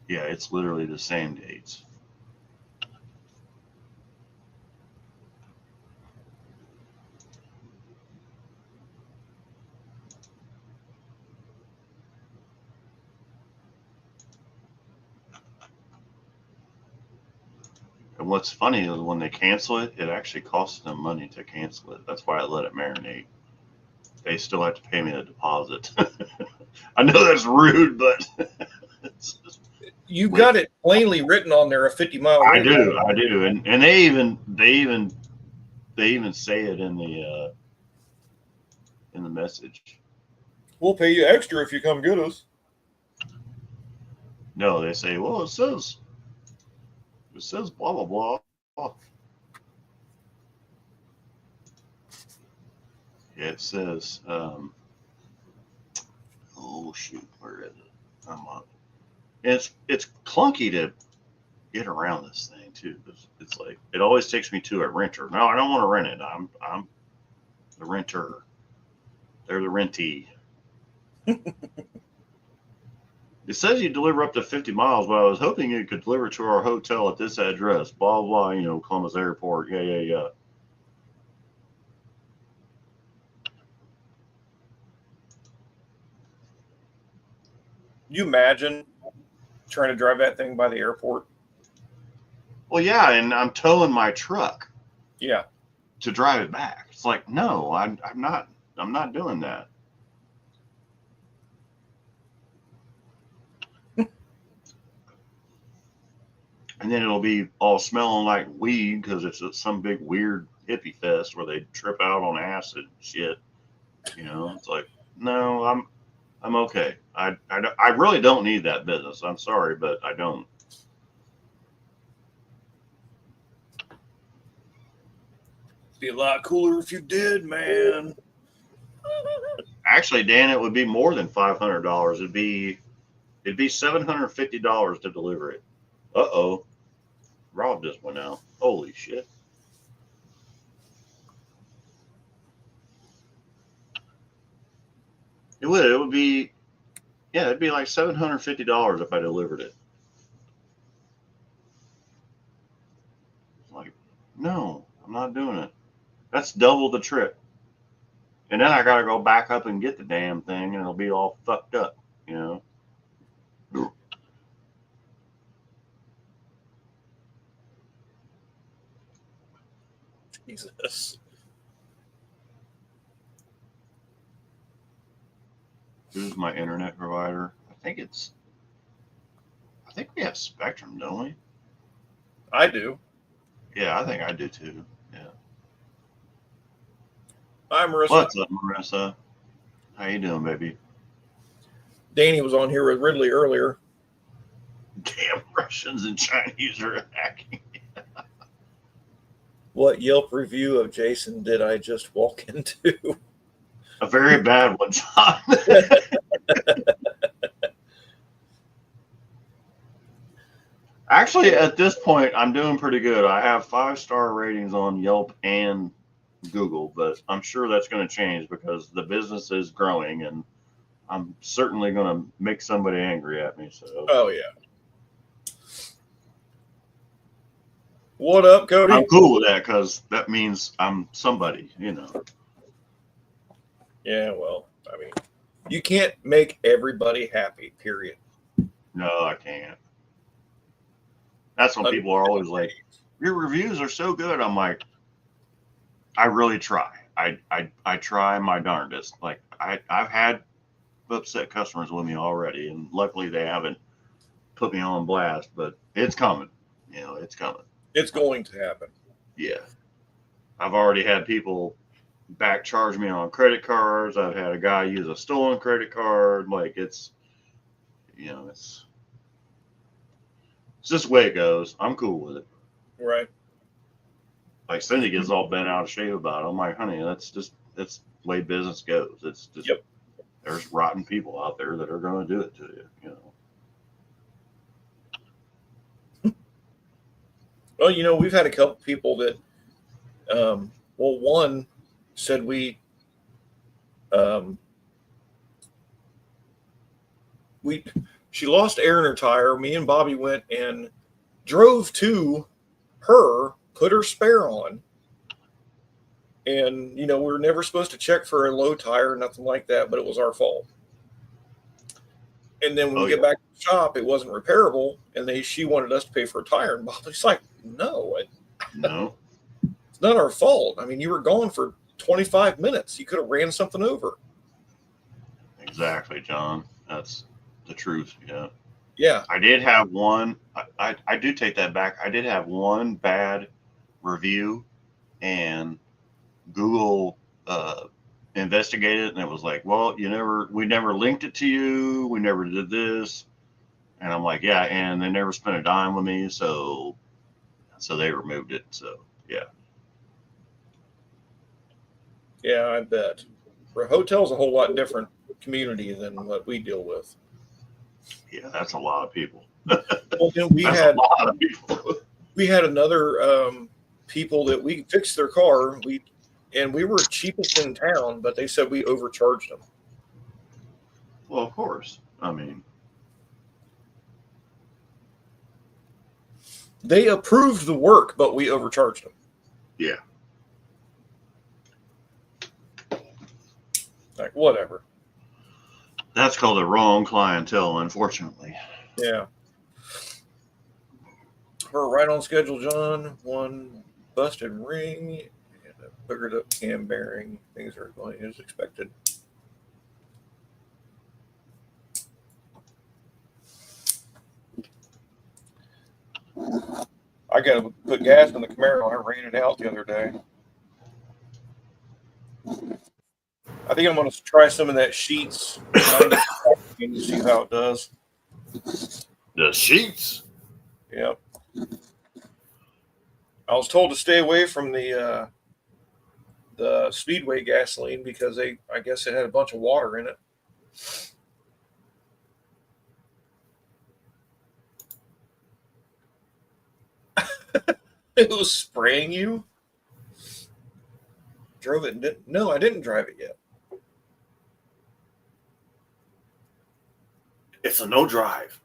Yeah, it's literally the same dates. And what's funny is when they cancel it, it actually costs them money to cancel it. That's why I let it marinate. They still have to pay me the deposit. I know that's rude, but it's, You got it plainly written on there, a 50-mile I window. do, and they even say it in the message. We'll pay you extra if you come get us. No, they say, well, it says blah blah blah. Yeah, it says, oh shoot, where is it? I'm on. It's clunky to get around this thing too. It's like it always takes me to a renter. No, I don't want to rent it. I'm the renter. They're the rentee. It says you deliver up to 50 miles, but I was hoping you could deliver to our hotel at this address. Blah blah. Columbus Airport. Yeah. You imagine trying to drive that thing by the airport? Well, yeah, and I'm towing my truck Yeah. to drive it back. It's like, no, I'm not doing that. And then it'll be all smelling like weed because it's some big weird hippie fest where they trip out on acid and shit. It's like, no, I'm okay. I really don't need that business. I'm sorry, but I don't. Be a lot cooler if you did, man. Actually, Dan, it would be more than $500. It'd be $750 to deliver it. Uh-oh. Rob just went out. Holy shit. It would be, yeah, it'd be like $750 if I delivered it. Like, no, I'm not doing it. That's double the trip. And then I got to go back up and get the damn thing and it'll be all fucked up, Jesus. Who's my internet provider? I think we have Spectrum, don't we? I do. Yeah, I think I do too. Yeah. Hi, Marissa. What's up, Marissa? How you doing, baby? Danny was on here with Ridley earlier. Damn Russians and Chinese are hacking. What Yelp review of Jason did I just walk into? A very bad one, John. Actually, at this point, I'm doing pretty good. I have 5-star ratings on Yelp and Google, but I'm sure that's going to change because the business is growing, and I'm certainly going to make somebody angry at me. So Oh yeah. What up, Cody? I'm cool with that because that means I'm somebody, you know. Yeah, well, I mean, you can't make everybody happy, period. No, I can't. That's when people are always like, your reviews are so good. I'm like, I really try. I try my darndest. Like I've had upset customers with me already, and luckily they haven't put me on blast, but it's coming. You know, it's coming. It's going to happen. Yeah. I've already had people back charge me on credit cards. I've had a guy use a stolen credit card. Like it's, you know, it's just the way it goes. I'm cool with it. Right. Like Cindy gets all bent out of shape about it. I'm like, honey, that's the way business goes. It's just, Yep. There's rotten people out there that are going to do it to you, you know. Well, you know, we've had a couple people that, one said she lost air in her tire. Me and Bobby went and drove to her, put her spare on. And, you know, we were never supposed to check for a low tire or nothing like that, but it was our fault. And then when we get back to the shop, it wasn't repairable. And she wanted us to pay for a tire. And Bobby's like, no, it's not our fault. I mean, you were gone for 25 minutes. You could have ran something over. Exactly, John. That's the truth. Yeah. Yeah. I did have one. I do take that back. I did have one bad review, and Google investigated, and it was like, well, we never linked it to you. We never did this. And I'm like, yeah. And they never spent a dime with me. So they removed it. So yeah. Yeah, I bet. A hotel's a whole lot different community than what we deal with. Yeah, that's a lot of people. Well, you know, we had a lot of people. We had another people that we fixed their car. We were cheapest in town, but they said we overcharged them. Well, of course. I mean, they approved the work, but we overcharged them. Yeah. Like, whatever. That's called the wrong clientele, unfortunately. Yeah. We're right on schedule, John. One busted ring and a boogered up cam bearing. Things are going as expected. I got to put gas in the Camaro. I ran it out the other day. I think I'm going to try some of that Sheets and see how it does. The Sheets? Yep. I was told to stay away from the Speedway gasoline because I guess it had a bunch of water in it. It was spraying you? Drove it and didn't? No, I didn't drive it yet. It's a no drive.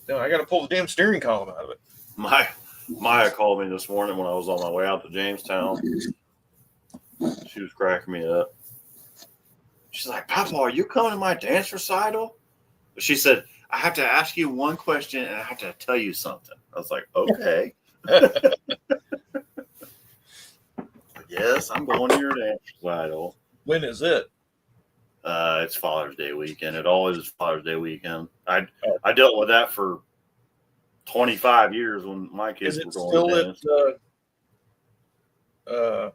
No, I got to pull the damn steering column out of it. Maya called me this morning when I was on my way out to Jamestown. She was cracking me up. She's like, Papa, are you coming to my dance recital? She said, I have to ask you one question and I have to tell you something. I was like, okay. Yes, I'm going to your dance recital. When is it? It's Father's Day weekend. It always is Father's Day weekend. I dealt with that for 25 years when my kids were going to dance.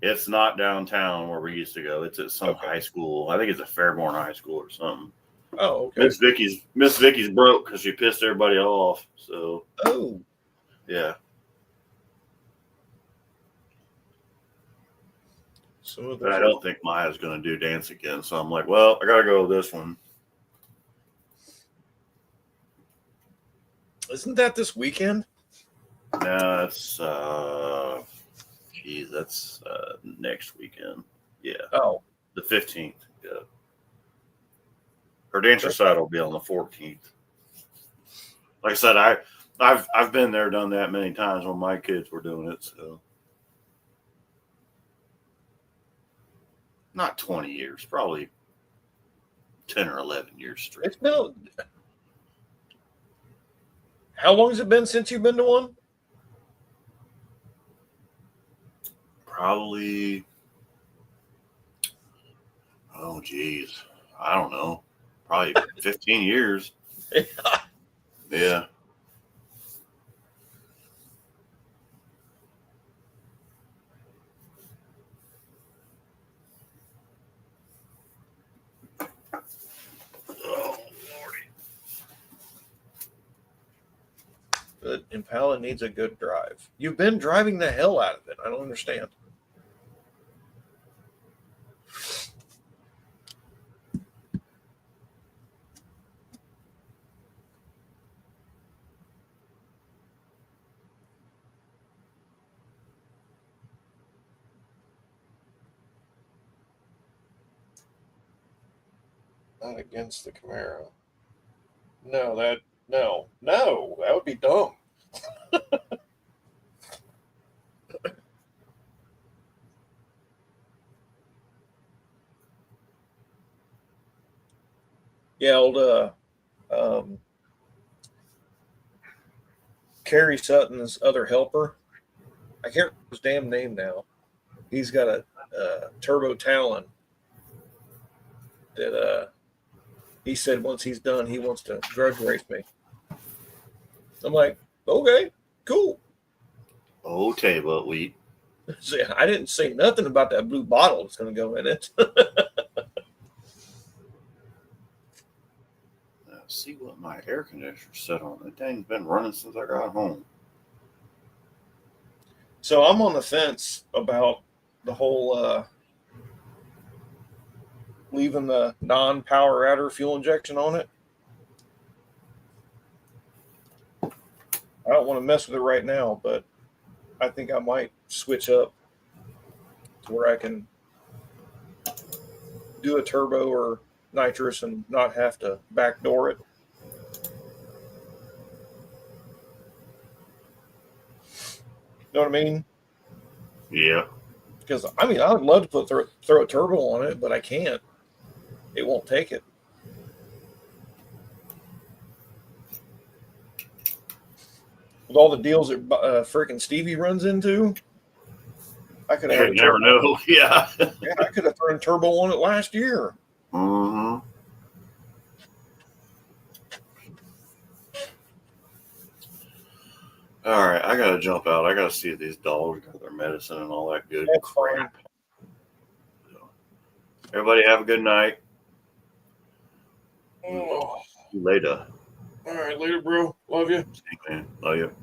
It's not downtown where we used to go. It's at some high school. I think it's a Fairborn High School or something. Oh, okay. Miss Vicky's broke because she pissed everybody off. So. Oh. Yeah. But I don't think Maya's going to do dance again. So I'm like, well, I got to go with this one. Isn't that this weekend? No, that's next weekend. Yeah, Oh, the 15th. Yeah. Her dancer side will be on the 14th. Like I said, I've been there, done that many times when my kids were doing it. So not 20 years, probably 10 or 11 years straight. it's been. How long has it been since you've been to one? Probably, oh geez, I don't know, probably 15 years. Yeah. Oh, Lordy. The Impala needs a good drive. You've been driving the hell out of it. I don't understand. Not against the Camaro. No, that would be dumb. Yeah, old um, Kerry Sutton's other helper. I can't remember his damn name now. He's got a turbo Talon that he said once he's done, he wants to grudge race me. I'm like, okay, cool. Oh, table wheat. See, I didn't say nothing about that blue bottle that's going to go in it. Let's see what my air conditioner set on. That thing's been running since I got home. So I'm on the fence about the whole leaving the non-power adder fuel injection on it. I don't want to mess with it right now, but I think I might switch up to where I can do a turbo or nitrous and not have to backdoor it. You know what I mean? Yeah. Because I mean, I would love to throw a turbo on it, but I can't. It won't take it. With all the deals that freaking Stevie runs into, I could have. You never know. Yeah. Yeah, I could have thrown turbo on it last year. Mm-hmm. All right, I gotta jump out. I gotta see if these dogs got their medicine and all that good That's crap. So, everybody have a good night. Oh, See you later. all right, later, bro. Love you. See you, man. Love you.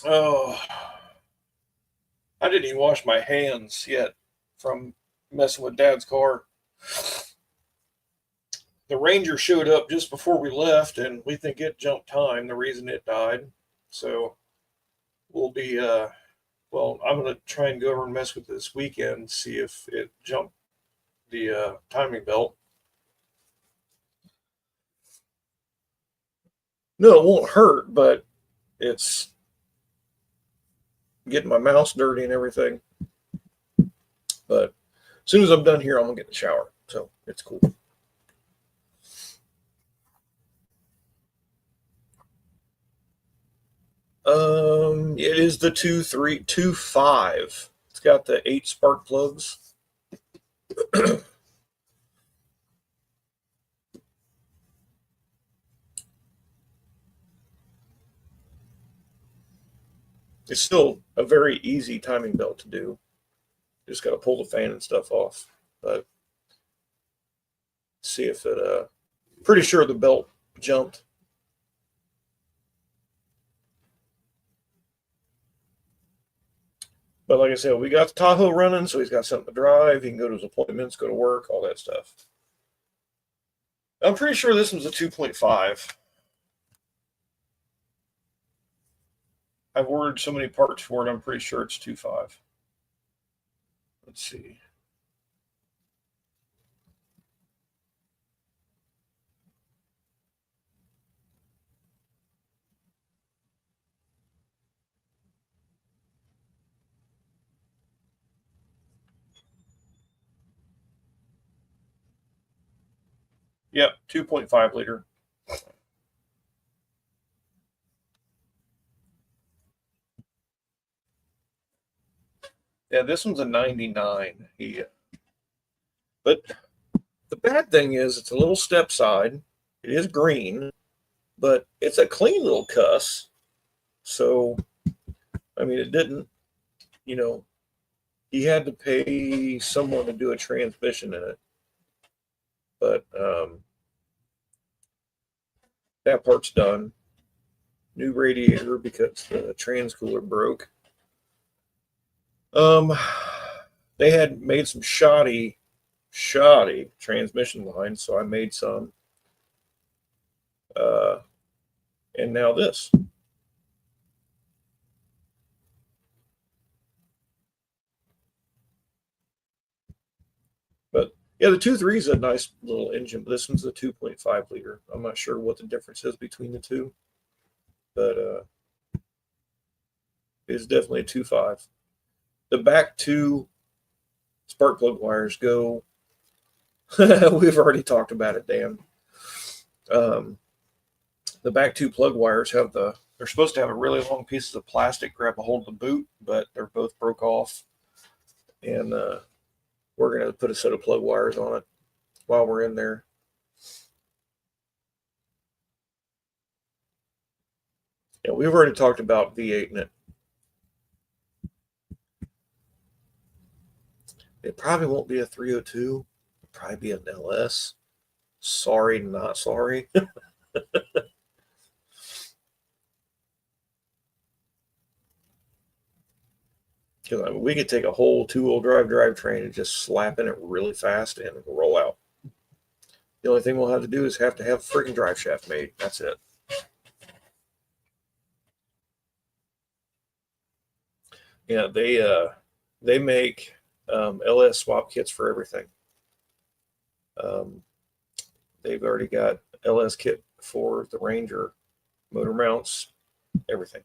Oh, I didn't even wash my hands yet from messing with Dad's car. The Ranger showed up just before we left, and we think it jumped time, the reason it died. So we'll be, well, I'm going to try and go over and mess with it this weekend, see if it jumped the timing belt. No, it won't hurt, but it's getting my mouse dirty and everything. But as soon as I'm done here, I'm going to get in the shower. So it's cool. It is the 2.3.2.5. It's got the 8 spark plugs. It's still a very easy timing belt to do. Just got to pull the fan and stuff off. But see if it, pretty sure the belt jumped. But like I said, we got the Tahoe running, so he's got something to drive. He can go to his appointments, go to work, all that stuff. I'm pretty sure this one's a 2.5. I've ordered so many parts for it, I'm pretty sure it's 2.5. Let's see. Yep, 2.5 liter. Yeah, this one's a 99. But the bad thing is it's a little step side. It is green, but it's a clean little cuss. So, I mean, it didn't, you know, he had to pay someone to do a transmission in it. But that part's done. New radiator because the trans cooler broke. They had made some shoddy transmission lines, so I made some. And now this. But yeah, the 2.3 is a nice little engine, but this one's a 2.5 liter. I'm not sure what the difference is between the two, but it's definitely a 2.5. The back two spark plug wires go. We've already talked about it, Dan. The back two plug wires they're supposed to have a really long pieces of plastic grab a hold of the boot, but they're both broke off. And we're going to put a set of plug wires on it while we're in there. Yeah, we've already talked about V8 in it. It probably won't be a 302. It'll probably be an LS. Sorry, not sorry. Because I mean, we could take a whole two-wheel drive drivetrain and just slap in it really fast and roll out. The only thing we'll have to do is have to have a freaking drive shaft made. That's it. Yeah, they make LS swap kits for everything. They've already got LS kit for the Ranger, motor mounts, everything.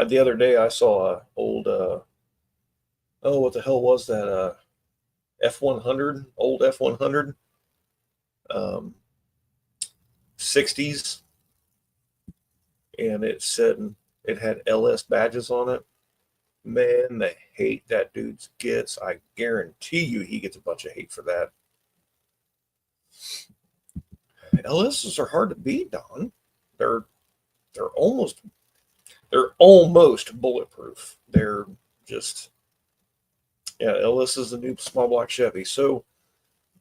The other day I saw a old what the hell was that F100, old F100 60s, and it said it had LS badges on it. Man, the hate that dude gets, I guarantee you he gets a bunch of hate for that. LSs are hard to beat, Don. They're almost bulletproof. They're just, yeah, LS is the new small block Chevy. So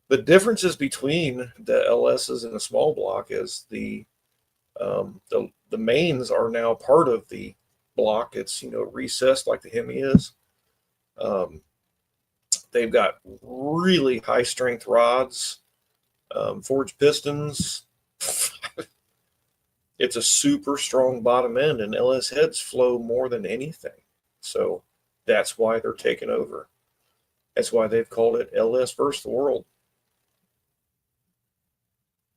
the differences between the LSs and the small block is the mains are now part of the block. It's, recessed like the Hemi is. They've got really high strength rods, forged pistons. It's a super strong bottom end, and LS heads flow more than anything. So that's why they're taking over. That's why they've called it LS versus the world.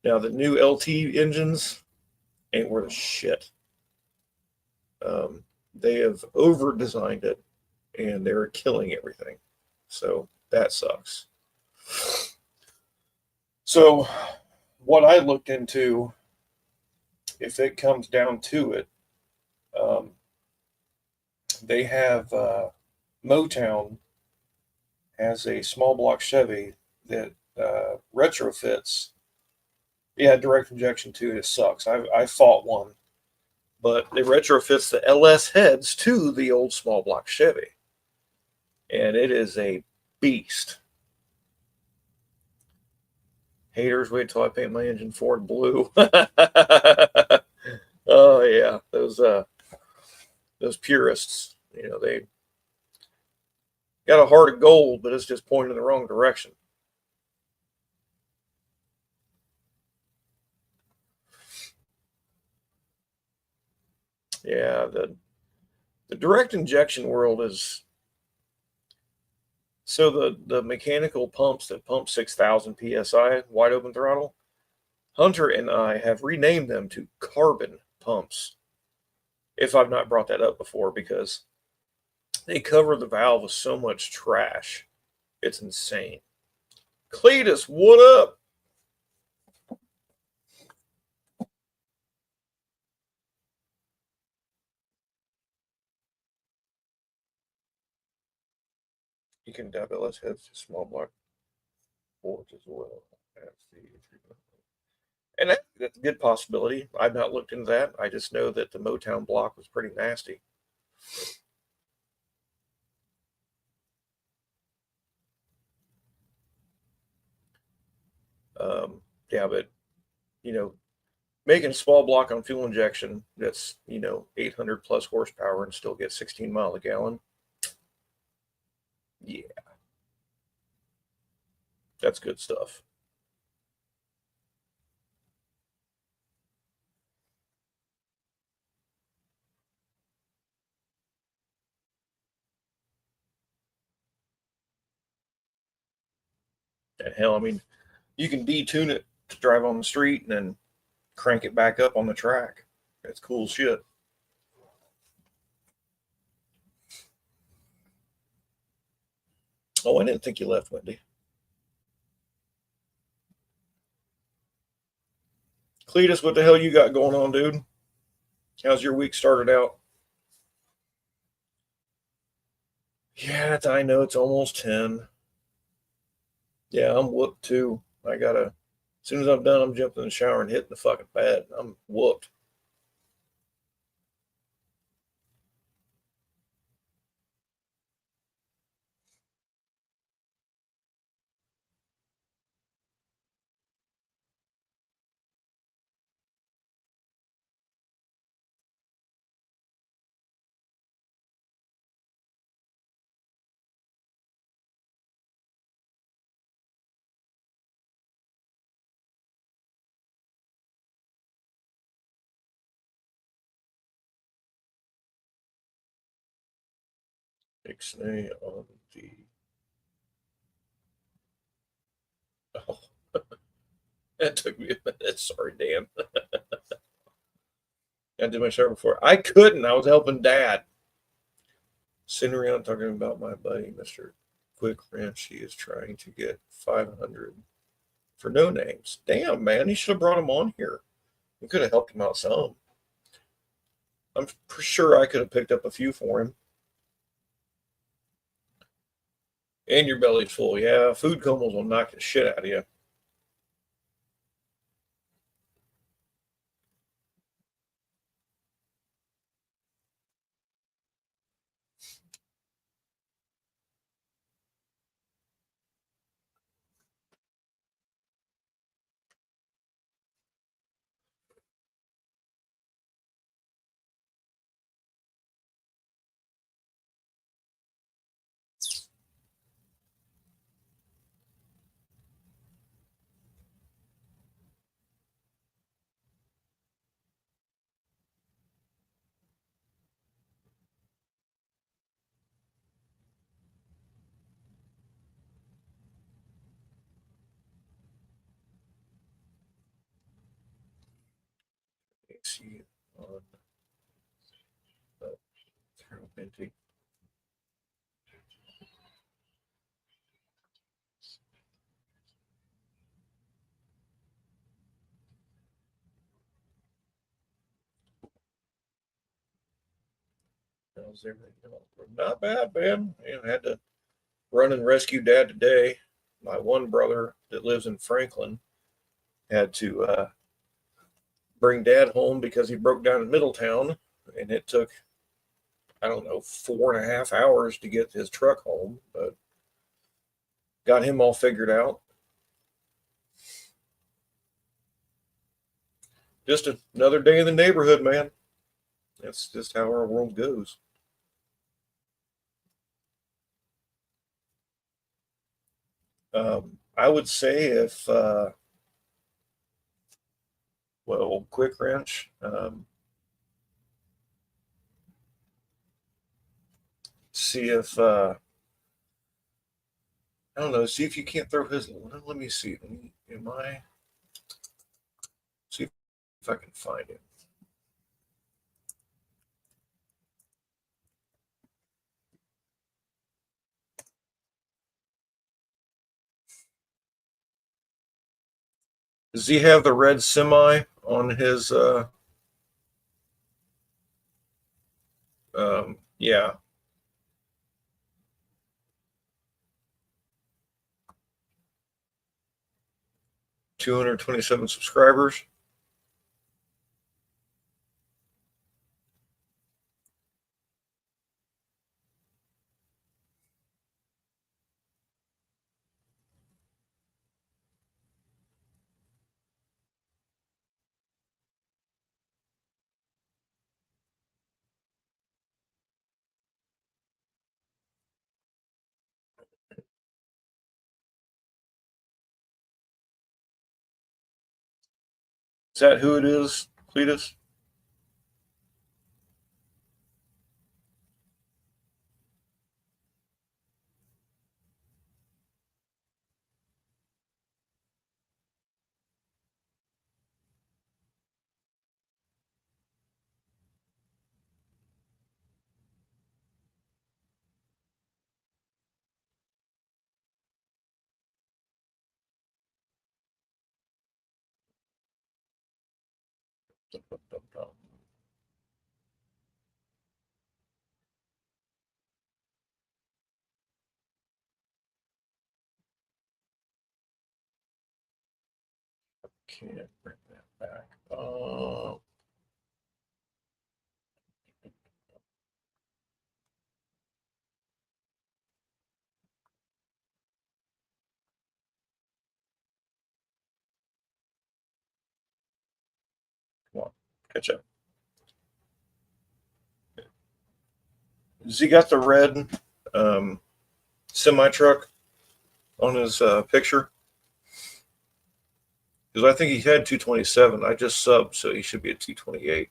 Now, the new LT engines ain't worth a shit. They have over-designed it, and they're killing everything. So that sucks. So what I looked into, if it comes down to it, they have Motown has a small block Chevy that retrofits. Yeah, direct injection too. It sucks. I fought one, but it retrofits the LS heads to the old small block Chevy, and it is a beast. Haters, wait till I paint my engine Ford blue. Oh yeah, those purists, they got a heart of gold, but it's just pointing in the wrong direction. Yeah, the direct injection world is so the mechanical pumps that pump 6,000 psi wide open throttle. Hunter and I have renamed them to carbon pumps. If I've not brought that up before, because they cover the valve with so much trash, it's insane. Cletus, what up? You can WLS heads to small block boards as well as the treatment. And that's a good possibility. I've not looked into that. I just know that the Motown block was pretty nasty. Yeah, but you know, making a small block on fuel injection that's 800 plus horsepower and still get 16 mile a gallon. Yeah, that's good stuff. And hell, I mean, you can detune it to drive on the street and then crank it back up on the track. That's cool shit. Oh, I didn't think you left, Wendy. Cletus, what the hell you got going on, dude? How's your week started out? Yeah, I know it's almost 10. Yeah, I'm whooped too. As soon as I'm done, I'm jumping in the shower and hitting the fucking bed. I'm whooped. Ixnay on the. Oh, that took me a minute. Sorry, Dan. I did my shower before. I couldn't. I was helping Dad. Sitting around talking about my buddy, Mr. Quick Wrench. He is trying to get 500 for no names. Damn, man. He should have brought him on here. We could have helped him out some. I'm sure I could have picked up a few for him. And your belly's full. Yeah, food comas will knock the shit out of you. See on the how's everything going? Not bad, man. I had to run and rescue Dad today. My one brother that lives in Franklin had to bring Dad home because he broke down in Middletown, and it took, I don't know, 4.5 hours to get his truck home, but got him all figured out. Just another day in the neighborhood, man. That's just how our world goes. I would say if, Quick Wrench, See if I don't know. See if you can't throw his. Let me see. Am I? See if I can find it. Does he have the red semi on his? Yeah. $227 subscribers. Is that who it is, Cletus? Can't bring that back. Come on, catch up. Has he got the red semi truck on his picture? Because I think he had 227. I just subbed, so he should be at 228.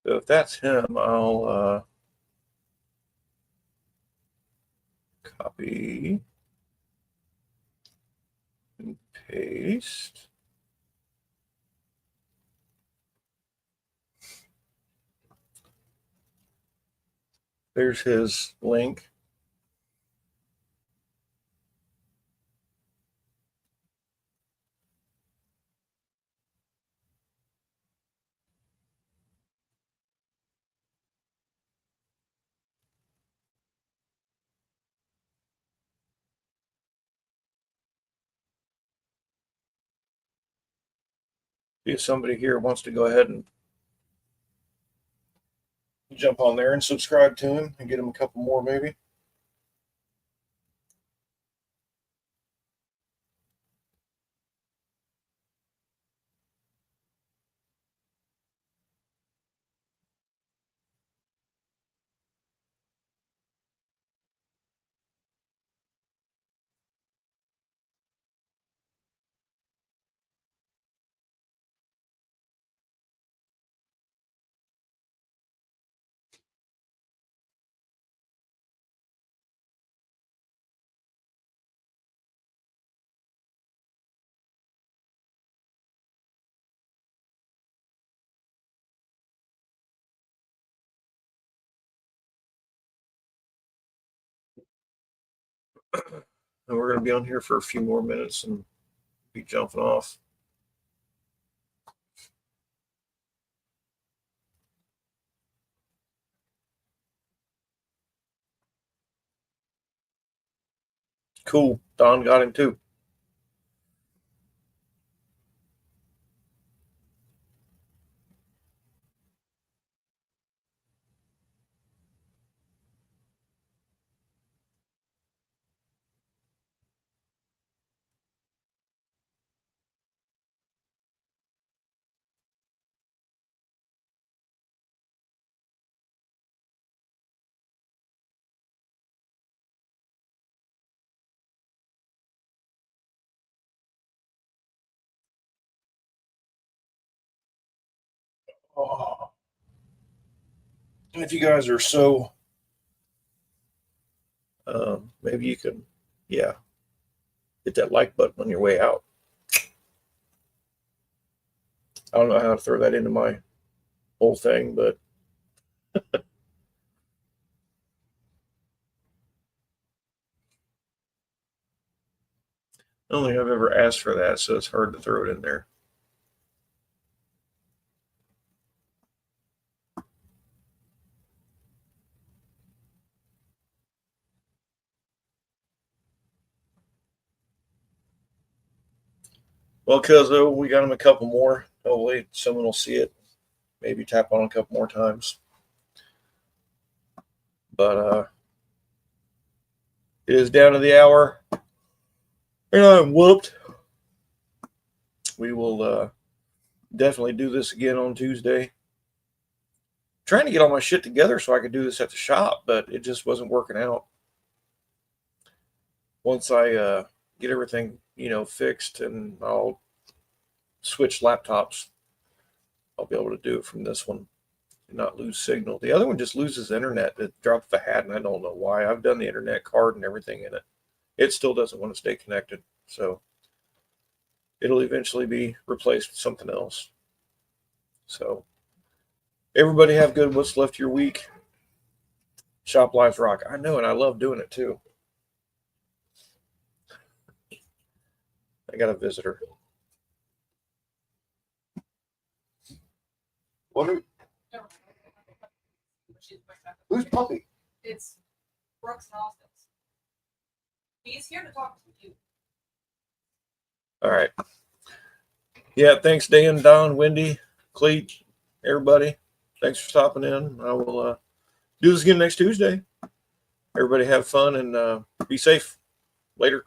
So if that's him, I'll copy and paste. There's his link. If somebody here wants to go ahead and jump on there and subscribe to him and get him a couple more, maybe. And we're going to be on here for a few more minutes and be jumping off. Cool. Don got him too. Oh. And if you guys are so, maybe you can, yeah, hit that like button on your way out. I don't know how to throw that into my whole thing, but I don't think I've ever asked for that, so it's hard to throw it in there. Well, cuz we got them a couple more. Hopefully someone will see it. Maybe tap on a couple more times. But it is down to the hour. And I'm whooped. We will definitely do this again on Tuesday. Trying to get all my shit together so I could do this at the shop, but it just wasn't working out. Once I get everything, fixed, and I'll switch laptops, I'll be able to do it from this one and not lose signal. The other one just loses internet. It dropped the hat, and I don't know why. I've done the internet card and everything in it. It still doesn't want to stay connected. So it'll eventually be replaced with something else. So everybody have good what's left of your week. Shop Lives Rock. I know, and I love doing it too. I got a visitor. Who's puppy? It's Brooks and Austin's. He's here to talk to you. All right. Yeah, thanks, Dan, Don, Wendy, Cleet, everybody. Thanks for stopping in. I will do this again next Tuesday. Everybody have fun and be safe. Later.